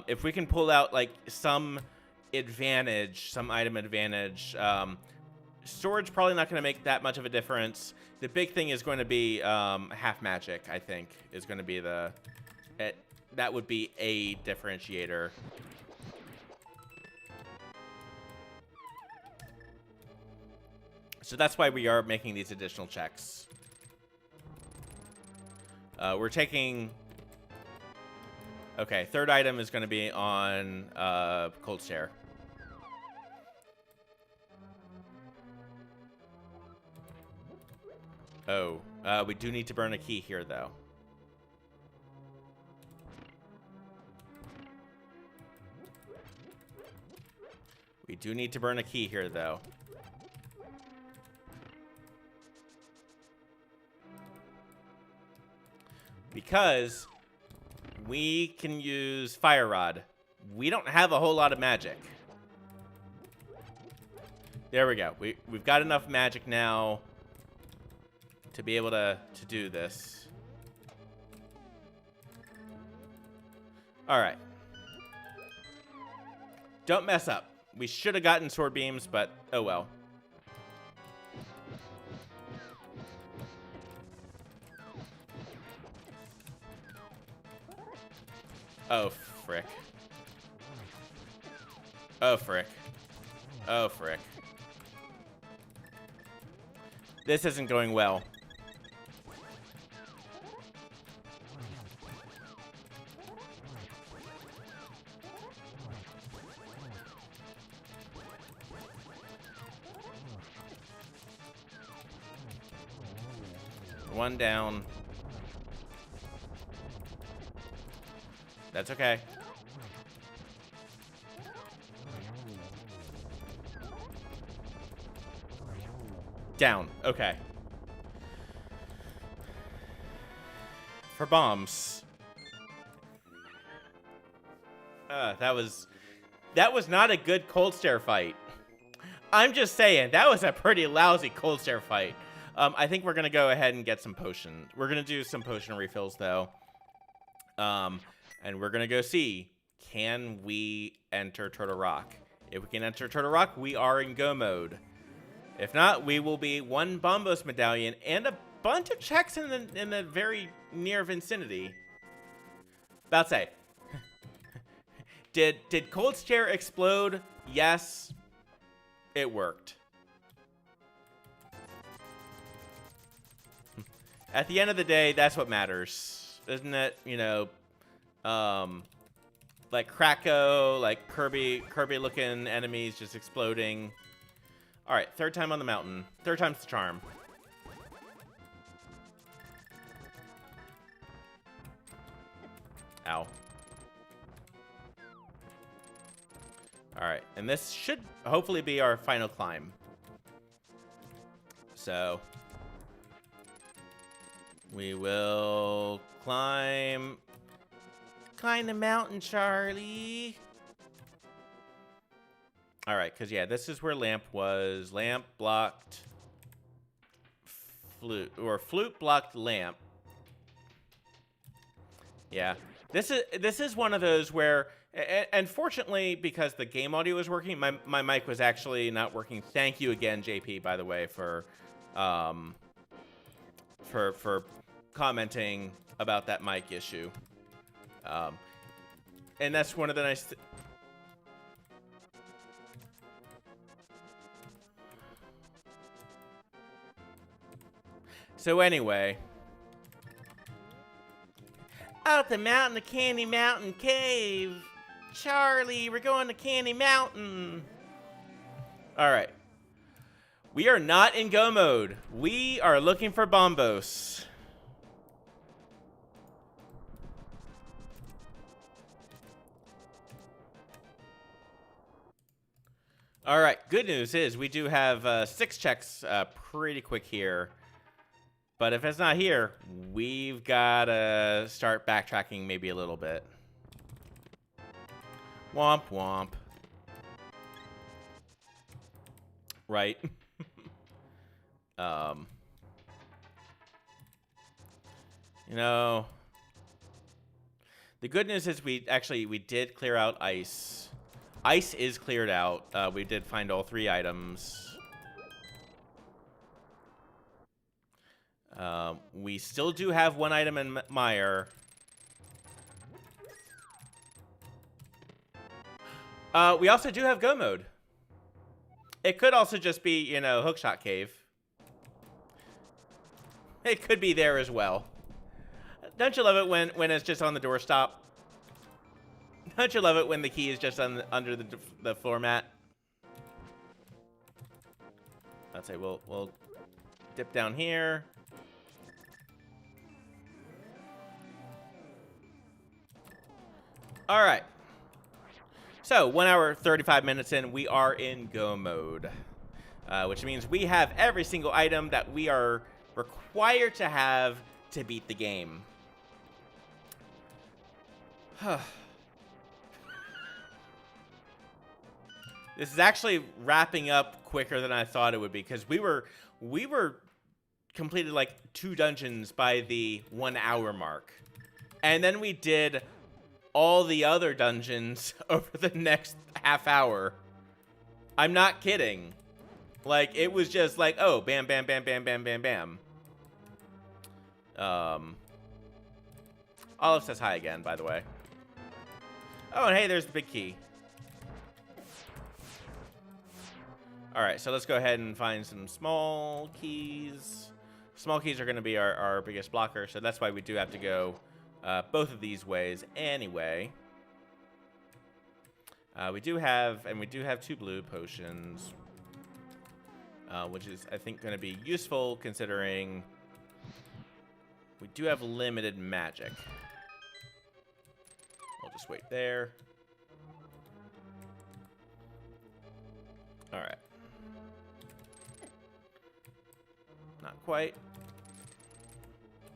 If we can pull out like some advantage, some item advantage, storage probably not going to make that much of a difference. The big thing is going to be half magic, I think, is going to be the... that would be a differentiator. So that's why we are making these additional checks. We're taking... Okay, third item is going to be on Cold Stare. Oh, we do need to burn a key here, though. We do need to burn a key here, though. Because we can use Fire Rod. We don't have a whole lot of magic. There we go. We've got enough magic now to be able to do this. All right. Don't mess up. We should have gotten sword beams, but oh well. Oh, frick. Oh, frick. Oh, frick. This isn't going well. One down. That's okay. Down. Okay. For bombs. That was not a good Cold Stare fight. I'm just saying, that was a pretty lousy Cold Stare fight. I think we're going to go ahead and get some potion. We're going to do some potion refills, though. And we're going to go see, can we enter Turtle Rock? If we can enter Turtle Rock, we are in go mode. If not, we will be one Bombos medallion and a bunch of checks in the very near vicinity. About to say, did Cold Stare explode? Yes, it worked. At the end of the day, that's what matters, isn't it? You know, like Kracko, like Kirby-looking enemies just exploding. All right, third time on the mountain. Third time's the charm. Ow. All right, and this should hopefully be our final climb. So we will climb the mountain, Charlie. All right, because, yeah, this is where Lamp was. Lamp blocked Flute, or Flute blocked Lamp. Yeah, this is one of those where, and fortunately, because the game audio was working, my mic was actually not working. Thank you again, JP, by the way, for commenting about that mic issue. And that's one of the nice. So anyway, out the mountain, the Candy Mountain Cave. Charlie, we're going to Candy Mountain. All right. We are not in go mode. We are looking for Bombos. All right. Good news is we do have 6 checks pretty quick here. But if it's not here, we've got to start backtracking maybe a little bit. Womp womp. Right. You know, the good news is we did clear out ice. Ice is cleared out. We did find all 3 items. We still do have 1 item in Mire. We also do have go mode. It could also just be, you know, Hookshot Cave. It could be there as well. Don't you love it when it's just on the doorstop? Don't you love it when the key is just under the floor mat? I'd say we'll dip down here. All right. So 1 hour, 35 minutes in, we are in go mode, which means we have every single item that we are required to have to beat the game. This is actually wrapping up quicker than I thought it would be, because we were completed like 2 dungeons by the 1 hour mark, and then we did all the other dungeons over the next half hour. I'm not kidding. Like, it was just like, oh, bam, bam, bam, bam, bam, bam, bam. Olive says hi again, by the way. Oh, and hey, there's the big key. All right, so let's go ahead and find some small keys. Small keys are going to be our biggest blocker, so that's why we do have to go both of these ways anyway. We do have 2 blue potions, which is, I think, going to be useful considering we do have limited magic. We'll just wait there. All right. Not quite.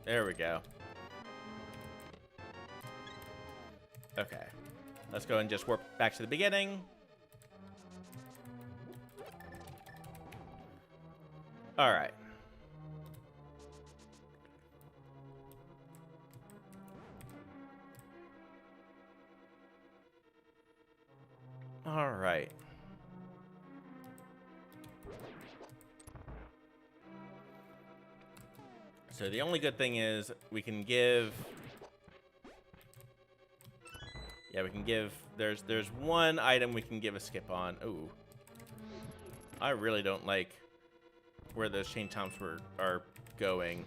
There we go. Okay. Let's go and just warp back to the beginning. All right. All right. So the only good thing is we can give... Yeah, we can give... There's 1 item we can give a skip on. Ooh. I really don't like where those chain chomps are going.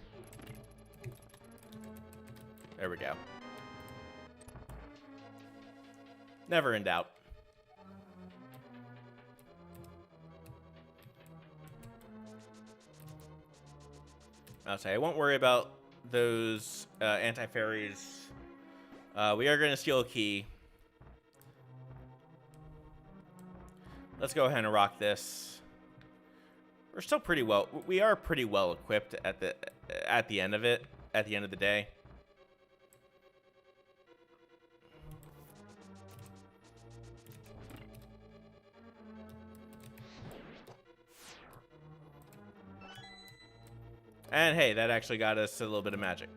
There we go. Never in doubt. I'll say I won't worry about those anti-fairies. We are going to steal a key. Let's go ahead and rock this. We're still pretty well. We are pretty well equipped at the end of it. At the end of the day. And hey, that actually got us a little bit of magic.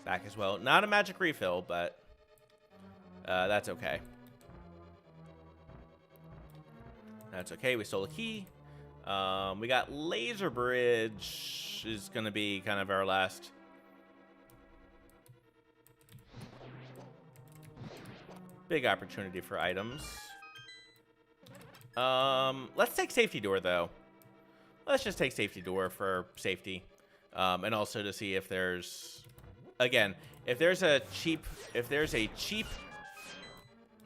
Back as well. Not a magic refill, but that's okay. That's okay. We stole a key. We got Laser Bridge is going to be kind of our last. Big opportunity for items. Let's take Safety Door, though. Let's just take Safety Door for safety. And also to see if there's... Again, if there's a cheap,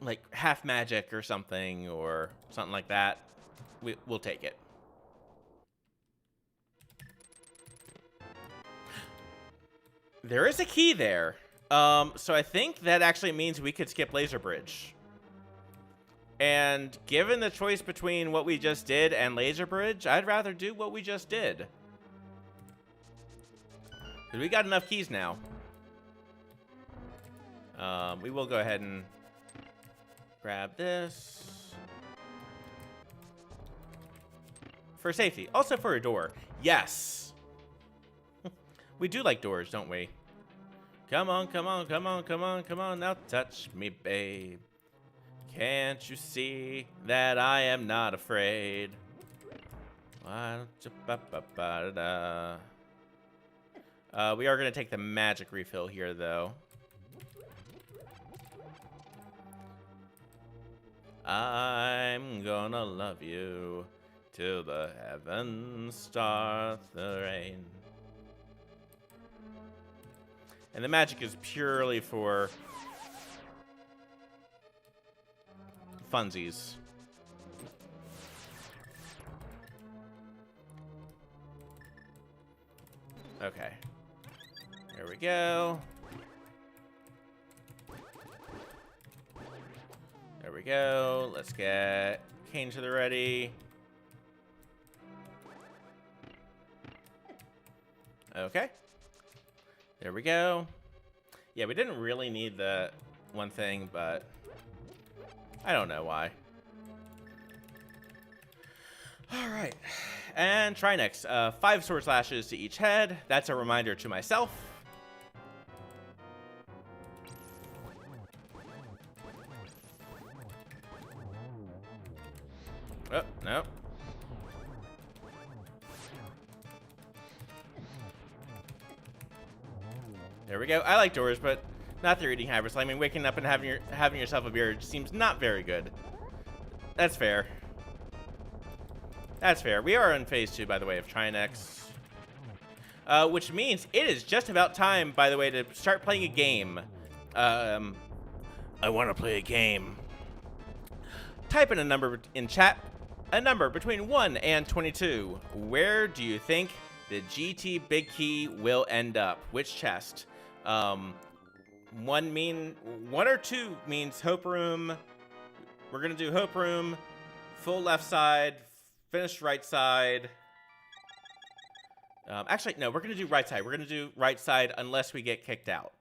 like half magic or something like that, we'll take it. There is a key there. So I think that actually means we could skip Laser Bridge. And given the choice between what we just did and Laser Bridge, I'd rather do what we just did. Because we got enough keys now. We will go ahead and grab this. For safety. Also for a door. Yes. We do like doors, don't we? Come on, come on, come on, come on, come on. Now touch me, babe. Can't you see that I am not afraid? Why don't you ba-ba-ba-da-da? We are going to take the magic refill here, though. I'm gonna love you till the heavens start the rain. And the magic is purely for funsies. Okay. There we go. There we go. Let's get Cane to the ready. Okay. There we go. Yeah, we didn't really need the one thing, but I don't know why. All right. And try next. 5 sword slashes to each head. That's a reminder to myself. Oh, no. There we go. I like doors, but not the eating habits. I mean, waking up and having yourself a beer seems not very good. That's fair. That's fair. We are in phase 2, by the way, of Trinex. Which means it is just about time, by the way, to start playing a game. I want to play a game. Type in a number in chat. A number between 1 and 22. Where do you think the GT Big Key will end up? Which chest? 1 or 2 means Hope Room. We're gonna do Hope Room, full left side, finished right side. Actually, no, we're gonna do right side. We're gonna do right side unless we get kicked out.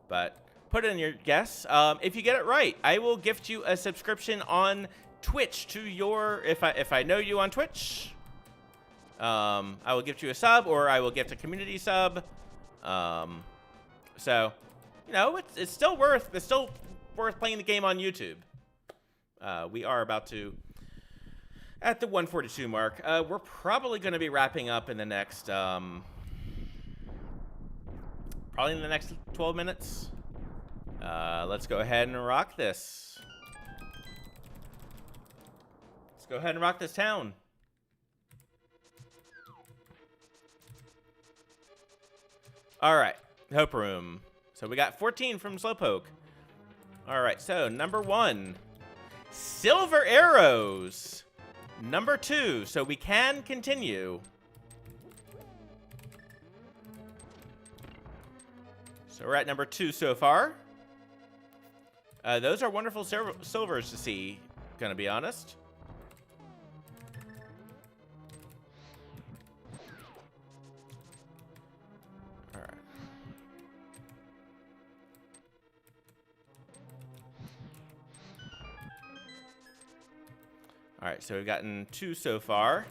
But put in your guess. If you get it right, I will gift you a subscription on Twitch to your. If I know you on Twitch, I will gift you a sub, or I will gift a community sub. So, you know, it's still worth playing the game on YouTube. We are about to at the 142 mark. We're probably going to be wrapping up in the next probably in the next 12 minutes. Let's go ahead and rock this. Let's go ahead and rock this town. All right, Hope Room. So we got 14 from Slowpoke. All right, so number 1, Silver Arrows. Number 2, so we can continue. So we're at number 2 so far. Those are wonderful silvers to see, gonna be honest. Alright. Alright, so we've gotten 2 so far.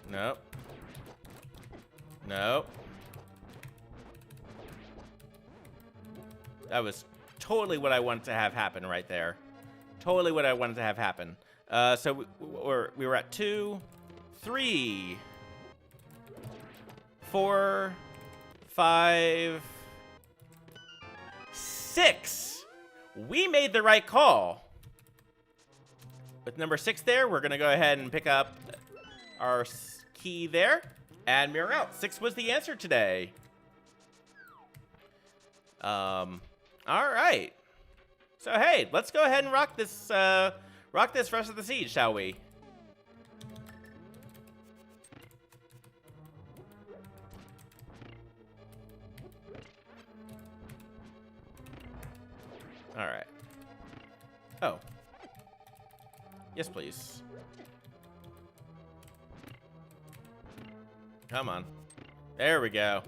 Nope. Nope. That was totally what I wanted to have happen right there. Totally what I wanted to have happen. So we were at 2, 3, 4, 5, 6. We made the right call. With number 6 there, we're going to go ahead and pick up our key there, and we're out. 6 was the answer today. All right. So hey, let's go ahead and rock this rest of the siege, shall we? All right. Oh. Yes, please. Come on. There we go.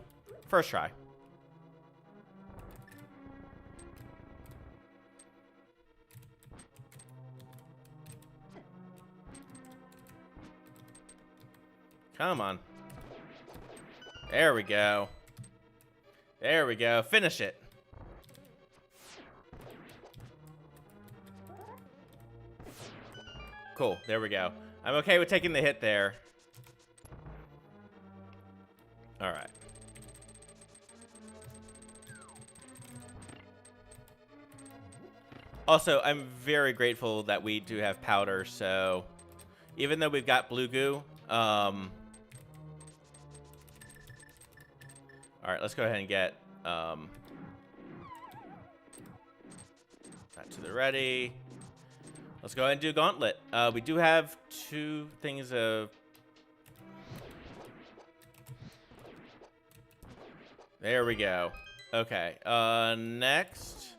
First try. Come on. There we go. There we go. Finish it. Cool. There we go. I'm okay with taking the hit there. All right. Also, I'm very grateful that we do have powder, so even though we've got blue goo, all right, let's go ahead and get that to the ready. Let's go ahead and do gauntlet. We do have 2 things of... There we go. Okay, next,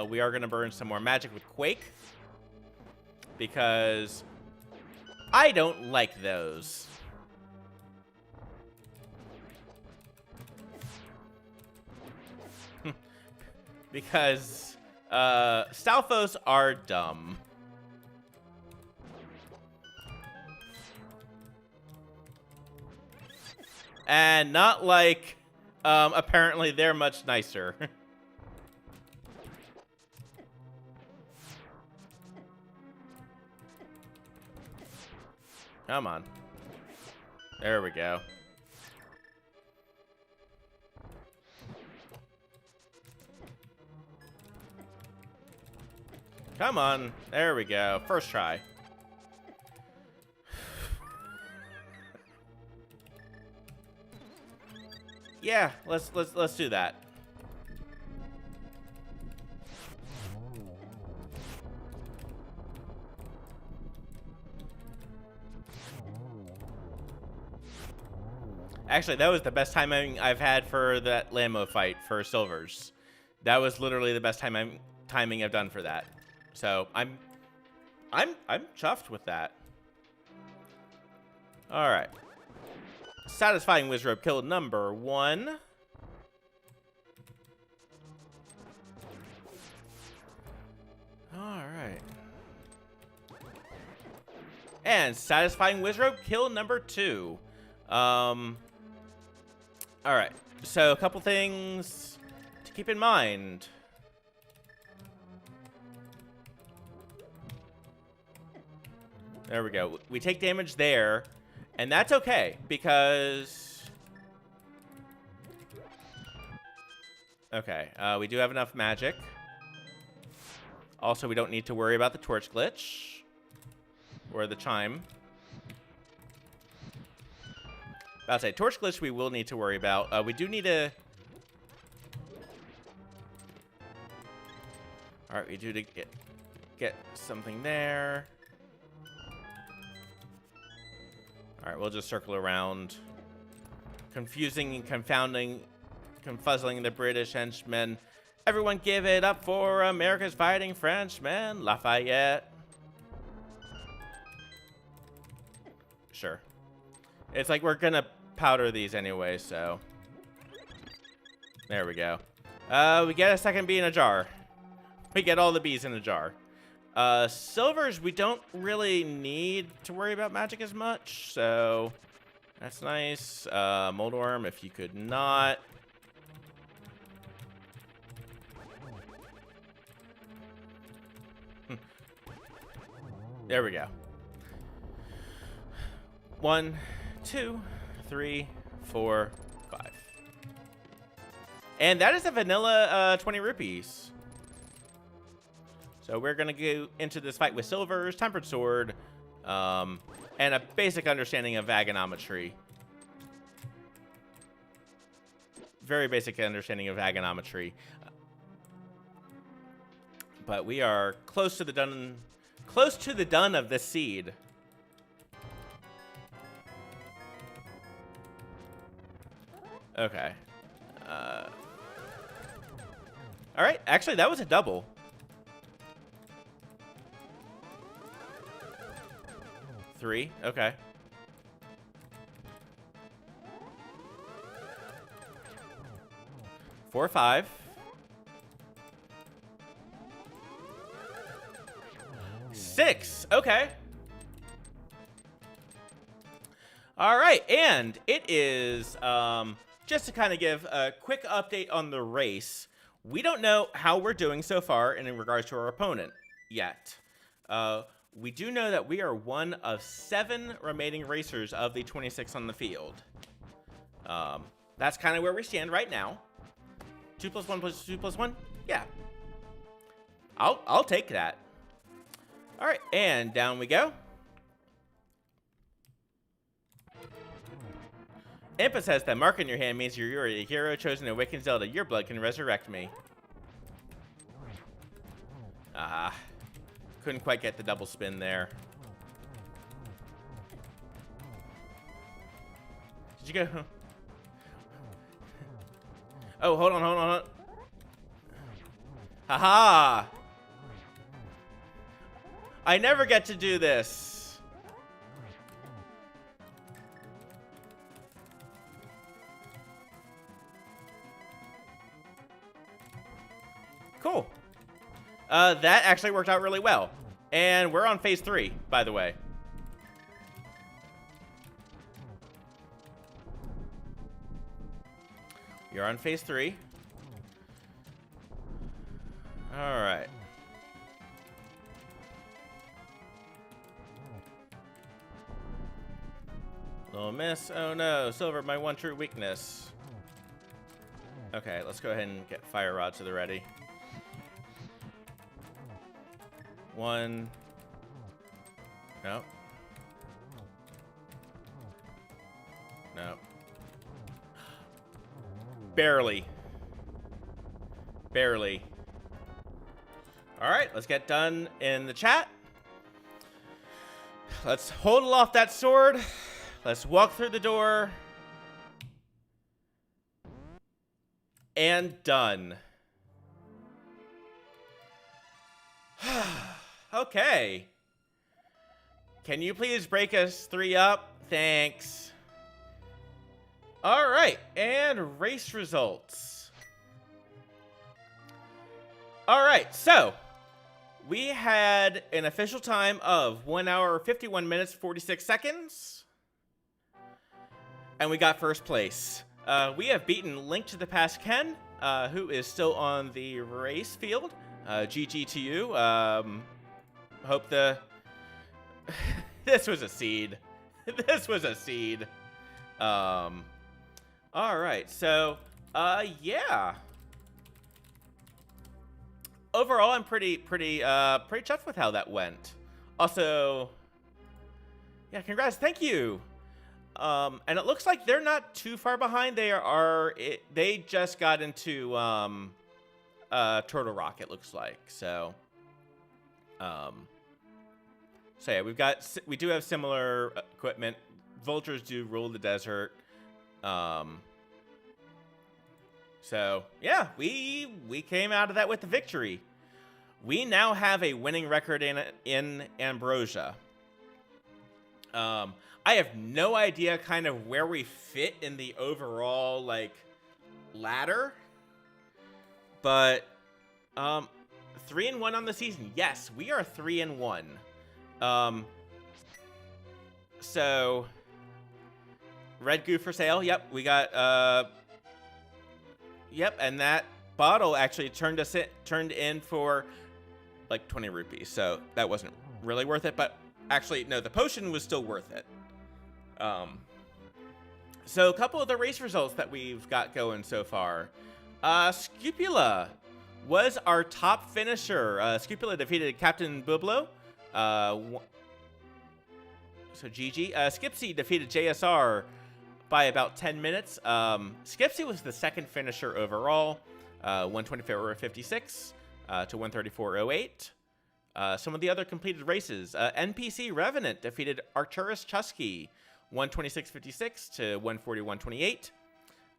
we are gonna burn some more magic with Quake, because I don't like those. Because, Stalfos are dumb. And not like... apparently they're much nicer. Come on. There we go. Come on. There we go. First try. Yeah, let's do that. Actually, that was the best timing I've had for that Lambo fight for silvers. That was literally the best timing I've done for that. So I'm chuffed with that. All right. Satisfying Wizrobe kill number 1. All right. And Satisfying Wizrobe kill number 2. All right. So a couple things to keep in mind. There we go. We take damage there. And that's okay, because... Okay, we do have enough magic. Also, we don't need to worry about the torch glitch. Or the chime. I'll say, torch glitch we will need to worry about. We do need to... All right, we do to get something there. All right, we'll just circle around, confusing and confounding, confuzzling the British henchmen. Everyone give it up for America's fighting Frenchmen, Lafayette. Sure. It's like we're gonna powder these anyway, so. There we go. We get a second bee in a jar. We get all the bees in a jar. Silvers, we don't really need to worry about magic as much, so that's nice. Moldworm, if you could not. There we go. 1, 2, 3, 4, 5. And that is a vanilla 20 rupees. So we're going to go into this fight with silvers, tempered sword, and a basic understanding of agonometry. Very basic understanding of agonometry. But we are close to the done of this seed. Okay. All right. Actually, that was a double. Three. Okay. Four, 5. 6. Okay. All right, and it is just to kind of give a quick update on the race. We don't know how we're doing so far in regards to our opponent yet. We do know that we are one of 7 remaining racers of the 26 on the field. That's kind of where we stand right now. 2 plus 1 plus 2 plus 1? Yeah. I'll take that. All right, and down we go. Impa says that mark in your hand means you're a hero chosen to awaken Zelda. Your blood can resurrect me. Couldn't quite get the double spin there. Did you go? Oh, hold on. Haha! I never get to do this. Cool. That actually worked out really well. And we're on phase 3, by the way. You're on phase 3. All right. Little miss. Oh no, silver, my one true weakness. Okay, let's go ahead and get fire rod to the ready. 1. Nope. Nope. Barely. Barely. All right, let's get done in the chat. Let's hold aloft that sword. Let's walk through the door. And done. Okay. Can you please break us 3 up? Thanks. All right, and race results. All right, so we had an official time of 1 hour, 51 minutes, 46 seconds. And we got first place. We have beaten Link to the Past Ken, who is still on the race field. GG to you. Hope the... This was a seed. This was a seed. All right, so, yeah. Overall, I'm pretty chuffed with how that went. Also, yeah, congrats, thank you. And it looks like they're not too far behind. They just got into Turtle Rock, it looks like. So yeah, we do have similar equipment. Vultures do rule the desert. So yeah, we came out of that with the victory. We now have a winning record in Ambrosia. I have no idea kind of where we fit in the overall like ladder, but 3-1 on the season. Yes, we are 3-1. So red goo for sale. Yep, we got yep, and that bottle actually turned in for like 20 rupees. So that wasn't really worth it, but actually no, the potion was still worth it. So a couple of the race results that we've got going so far. Scupula was our top finisher. Scupula defeated Captain Bublo. So GG. Skipsy defeated JSR by about 10 minutes. Skipsy was the second finisher overall. 124.56 to 134.08. Some of the other completed races. NPC Revenant defeated Arcturus Chusky. 126.56 to 141.28.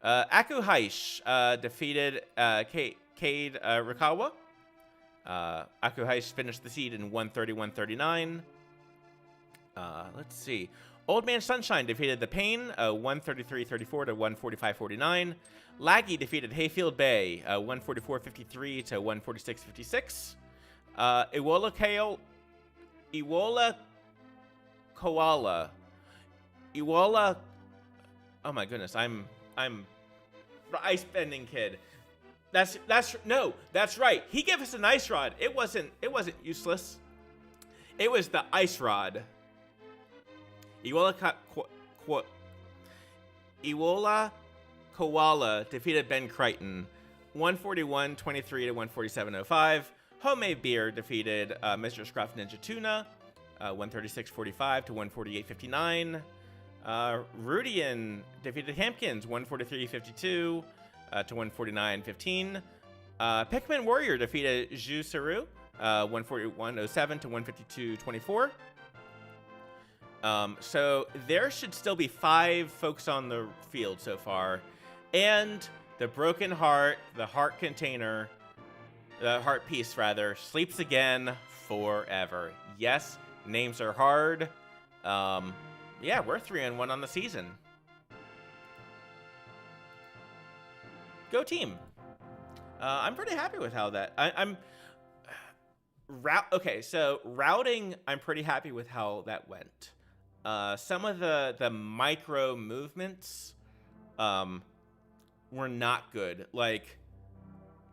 Akuhaish defeated Cade Rikawa. Akuhaish finished the seed in 131.39. Let's see. Old Man Sunshine defeated The Pain, 133.34 to 145.49. Laggy defeated Hayfield Bay, 144.53 to 146.56. Iwola, oh my goodness, I'm the ice bending kid. That's right. He gave us an ice rod. It wasn't useless. It was the ice rod. Iwola Koala defeated Ben Crichton, 141.23 to 147.05. Homemade Beer defeated Mr. Scruff Ninja Tuna, 136.45 to 148.59. Rudian defeated Hampkins, 143.52 to 149.15. Pikmin Warrior defeated Zhu Saru, 141.07 to 152.24. So there should still be 5 folks on the field so far. And the Broken Heart, the heart container, the heart piece rather, sleeps again forever. Yes, names are hard. Yeah, we're 3-1 on the season. Go team. I'm pretty happy with how that. Okay, so routing, I'm pretty happy with how that went. Some of the micro movements were not good. Like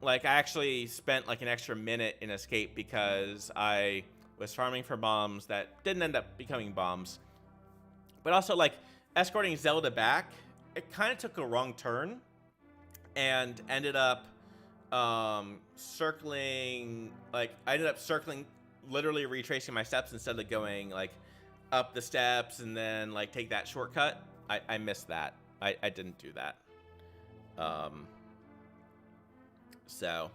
I actually spent like an extra minute in escape because I was farming for bombs that didn't end up becoming bombs. But also, like, escorting Zelda back, it kind of took a wrong turn and ended up circling, literally retracing my steps instead of going, like, up the steps and then, like, take that shortcut. I missed that. I didn't do that. So.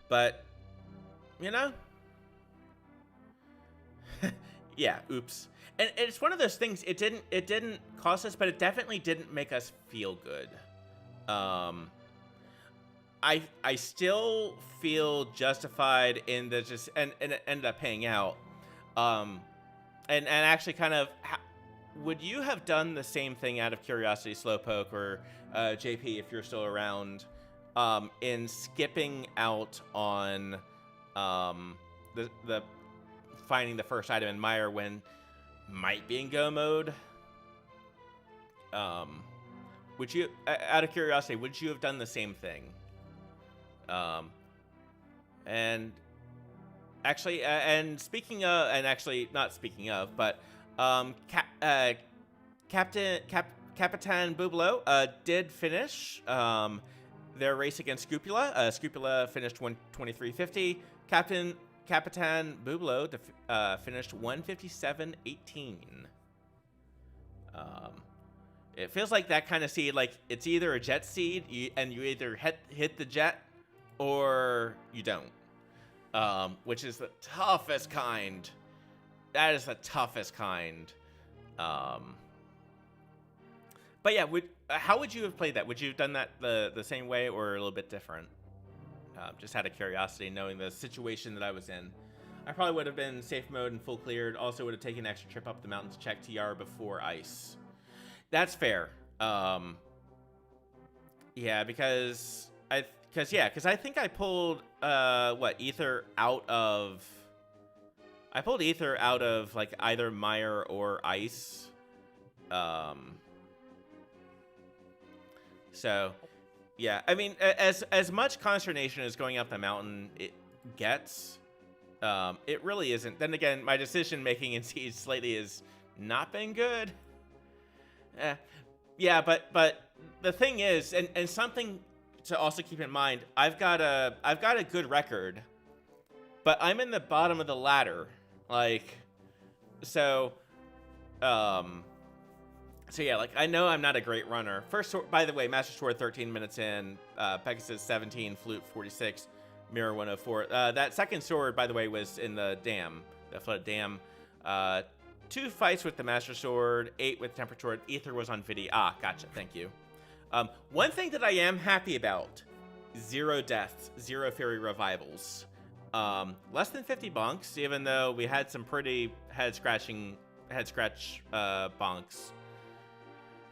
But, you know. Yeah, oops. And it's one of those things, it didn't cost us, but it definitely didn't make us feel good. I still feel justified in the just, and it ended up paying out. And actually kind of, would you have done the same thing out of curiosity, Slowpoke or JP, if you're still around, in skipping out on the finding the first item in Mire when might be in go mode? Would you, out of curiosity, would you have done the same thing? And actually, and speaking of, and actually not speaking of, but Capitan Bublo did finish their race against Scupula. Scupula finished 123.50. Capitan Bublo finished 157.18. It feels like that kind of seed, like it's either a jet seed, and you either hit the jet or you don't, which is the toughest kind. That is the toughest kind. But yeah, how would you have played that? Would you have done that the same way or a little bit different? Just out of curiosity, knowing the situation that I was in. I probably would have been safe mode and full cleared. Also would have taken an extra trip up the mountain to check TR before ice. That's fair. Yeah, because I think I pulled ether out of. I pulled ether out of like either mire or ice. So, yeah, I mean, as much consternation as going up the mountain it gets, it really isn't. Then again, my decision making in Siege slightly has not been good. Yeah, but the thing is, and something to also keep in mind, I've got a good record, but I'm in the bottom of the ladder, like, so yeah, like I know I'm not a great runner. First, by the way, Master Sword 13 minutes in, Pegasus 17, Flute 46, Mirror 104. That second sword, by the way, was in the dam, the flooded dam. 2 fights with the Master Sword, 8 with Tempered Sword. Ether was on Vidi. Ah, gotcha. Thank you. One thing that I am happy about: 0 deaths, 0 fairy revivals. Less than 50 bonks, even though we had some pretty head scratch bonks.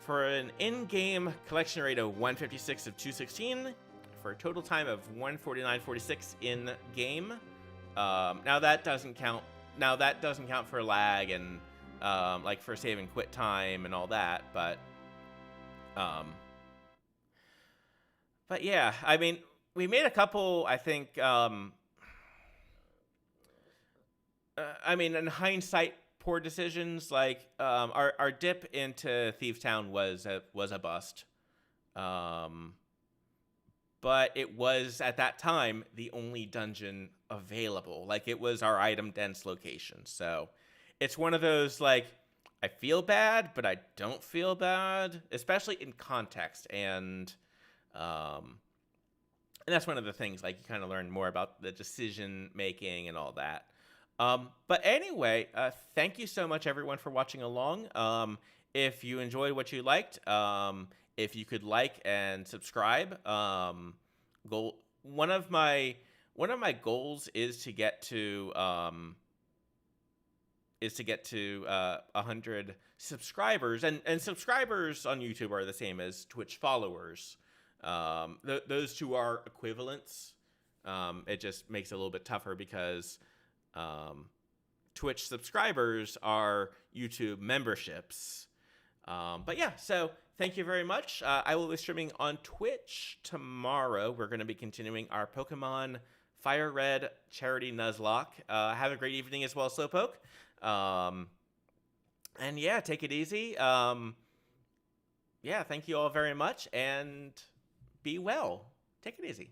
For an in-game collection rate of 156 of 216, for a total time of 149.46 in game. Now that doesn't count. Now that doesn't count for lag and like for save and quit time and all that, but yeah, I mean, we made a couple, I think, I mean, in hindsight, poor decisions. Like our dip into Thieves Town was a bust, but it was at that time the only dungeon available. Like, it was our item dense location. So it's one of those, like, I feel bad, but I don't feel bad, especially in context. And that's one of the things, like, you kind of learn more about the decision making and all that. But anyway, thank you so much, everyone, for watching along. If you enjoyed what you liked, if you could like and subscribe. One of my goals is to get to 100 subscribers, and subscribers on YouTube are the same as Twitch followers. Those two are equivalents. It just makes it a little bit tougher because Twitch subscribers are YouTube memberships. But yeah, so thank you very much. I will be streaming on Twitch tomorrow. We're going to be continuing our Pokemon Fire Red Charity Nuzlocke. Have a great evening as well, Slowpoke. And yeah, take it easy. Yeah, thank you all very much, and be well. Take it easy.